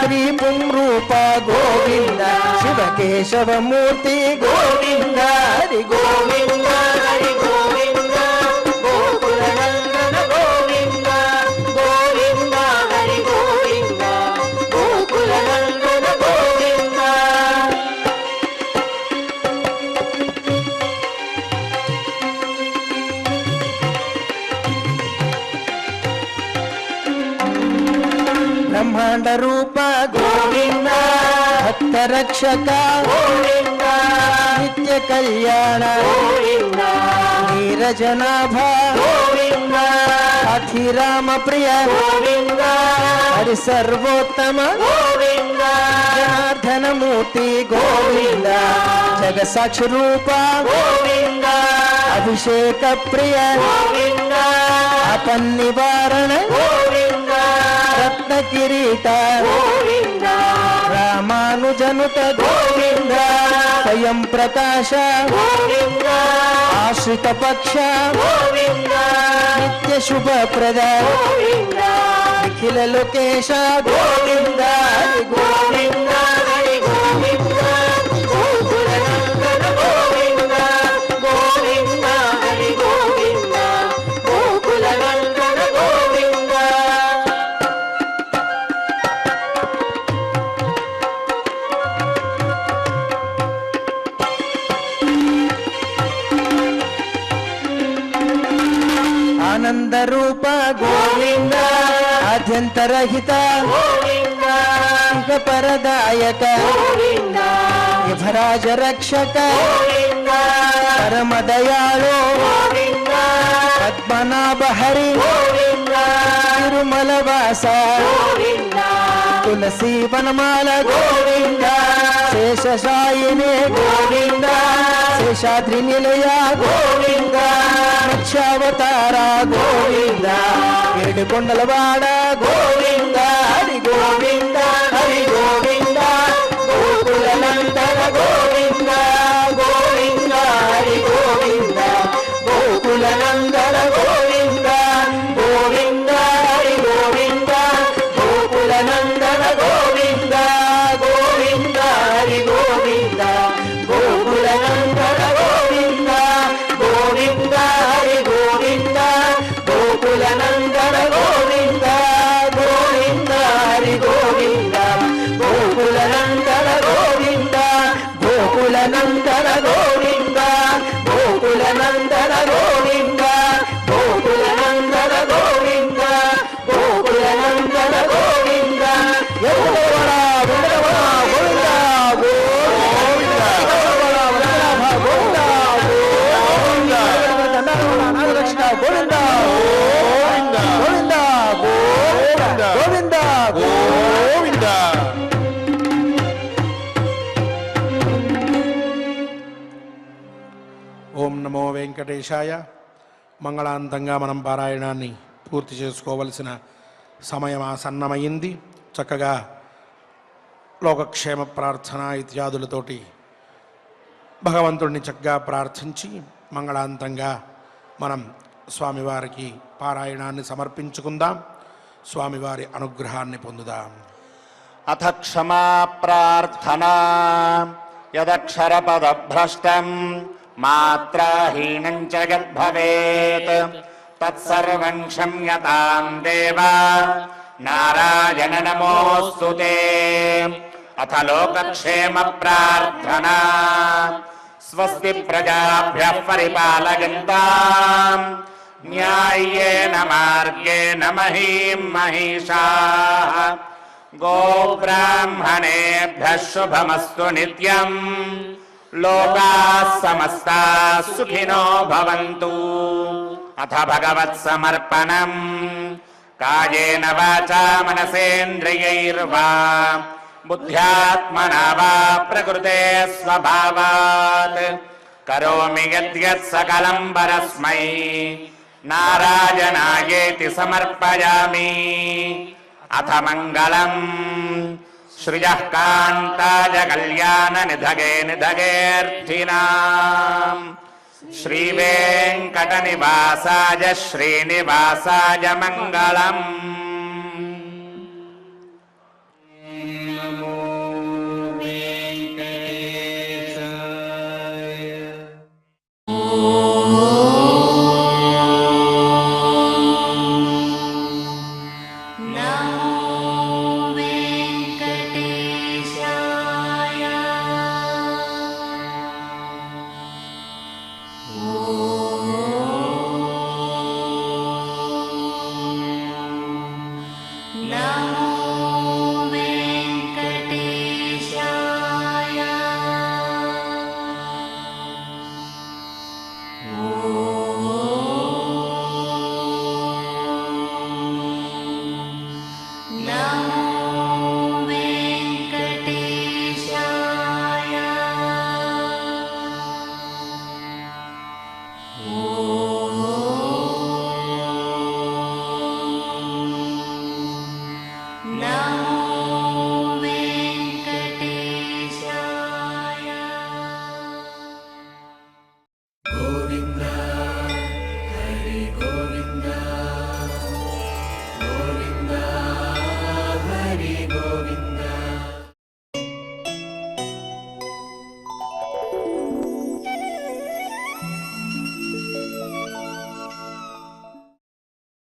శ్రీ పుంరూప గోవింద శివకేశవమూర్తి గోవింద హరి గోవింద హరి గోవింద గోకుల నందన గోవింద గోవింద హరి గోవింద గోకుల నందన గోవింద బ్రహ్మాండ రూప గోవింద భక్త రక్షక గోవింద నిత్య కళ్యాణ గోవింద నీరజనాభ గోవింద అధిరామ ప్రియ గోవింద హరి సర్వోత్తమ గోవింద జనార్దనమూర్తి గోవింద జగసాక్షి రూప గోవింద అభిషేక ప్రియ గోవింద అపన్నివారణ గోవింద రత్న కిరీట గోవింద రామానుజనుత గోవింద స్వయం ప్రకాశ గోవింద ఆశ్రిత పక్ష గోవింద నిత్య శుభప్రద గోవింద నిఖిల లోకేశ గోవింద హరి గోవింద హరి గోవింద గోకుల నందన గోవింద గోవింద హరి గోవింద గోకుల నందన గోవింద ఆనంద రూప గోవింద ఆద్యంతరహిత గోవింద పరదాయక గోవింద విభరాజ రక్షక గోవింద పరమదయాళో గోవింద పద్మనాభ హరి గోవింద తిరుమల వాస గోవింద తులసి వనమాల గోవింద శేషశాయినే గోవింద శేషాద్రి నిలయ గోవింద మత్స్యావతార గోవింద ఏడు కొండలవాడ గోవింద హరి గోవింద హరి గోవింద గోకుల నందన గోవింద గోవింద హరి గోవింద గోకుల నందన గోవింద గోవింద హరి గోవింద గోకుల నందన గోవింద గోవింద హరి గోవింద గోకుల నందన గోవింద గోవింద హరి గోవింద గోకుల నందన గోవింద గోవింద హరి గోవింద గోకుల నందన గోవింద గోకుల నందన గోవింద గోకుల నందన గోవింద గోకుల నందన గోవింద గోకుల నందన గోవింద ఎవరవర వెంకటరమణ గోవింద గోవింద ఎవరవర వెంకటరమణ గోవింద గోవింద నాగలక్ష్మ గోవింద గోవింద గోవింద గోవింద గోవింద ఓం నమో వెంకటేశాయ. మంగళాంతంగా మనం పారాయణాన్ని పూర్తి చేసుకోవలసిన సమయం ఆసన్నమైంది. చక్కగా లోకక్షేమ ప్రార్థన ఇత్యాదులతోటి భగవంతుడిని చక్కగా ప్రార్థించి మంగళాంతంగా మనం స్వామివారికి పారాయణాన్ని సమర్పించుకుందాం. స్వామివారి అనుగ్రహాన్ని పొందుదాం. అథ క్షమా ప్రార్థనా యదక్షరపదభ్రష్టం మాత్రాహీనం చ యద్భవేత్ తత్సర్వం క్షమ్యతాం దేవా నారాయణ నమోస్తుతే. అథ లోకక్షేమ ప్రార్థనా స్వస్తి ప్రజాభ్యః పరిపాలయంతాం న్యాయ్యేన మార్గేణ మహీం మహిషాః. గోబ్రాహ్మణేభ్యः శుభమస్తు నిత్యం. లోకాः సమస్తాः సుఖినో భవంతు. అథ భగవత్సమర్పణం. కాయేన వాచా మనసేంద్రియైర్వా బుద్ధ్యాత్మనా వా ప్రకృతే స్వభావాత్ కరోమి యద్యత్ సకలం పరస్మై నారాయణాయేతి సమర్పయామి. అథ మంగళం శ్రియః కాంతాయ కళ్యాణ నిధగే నిధగేర్థినాం శ్రీవేంకట నివాసాయ శ్రీనివాసాయ మంగళం.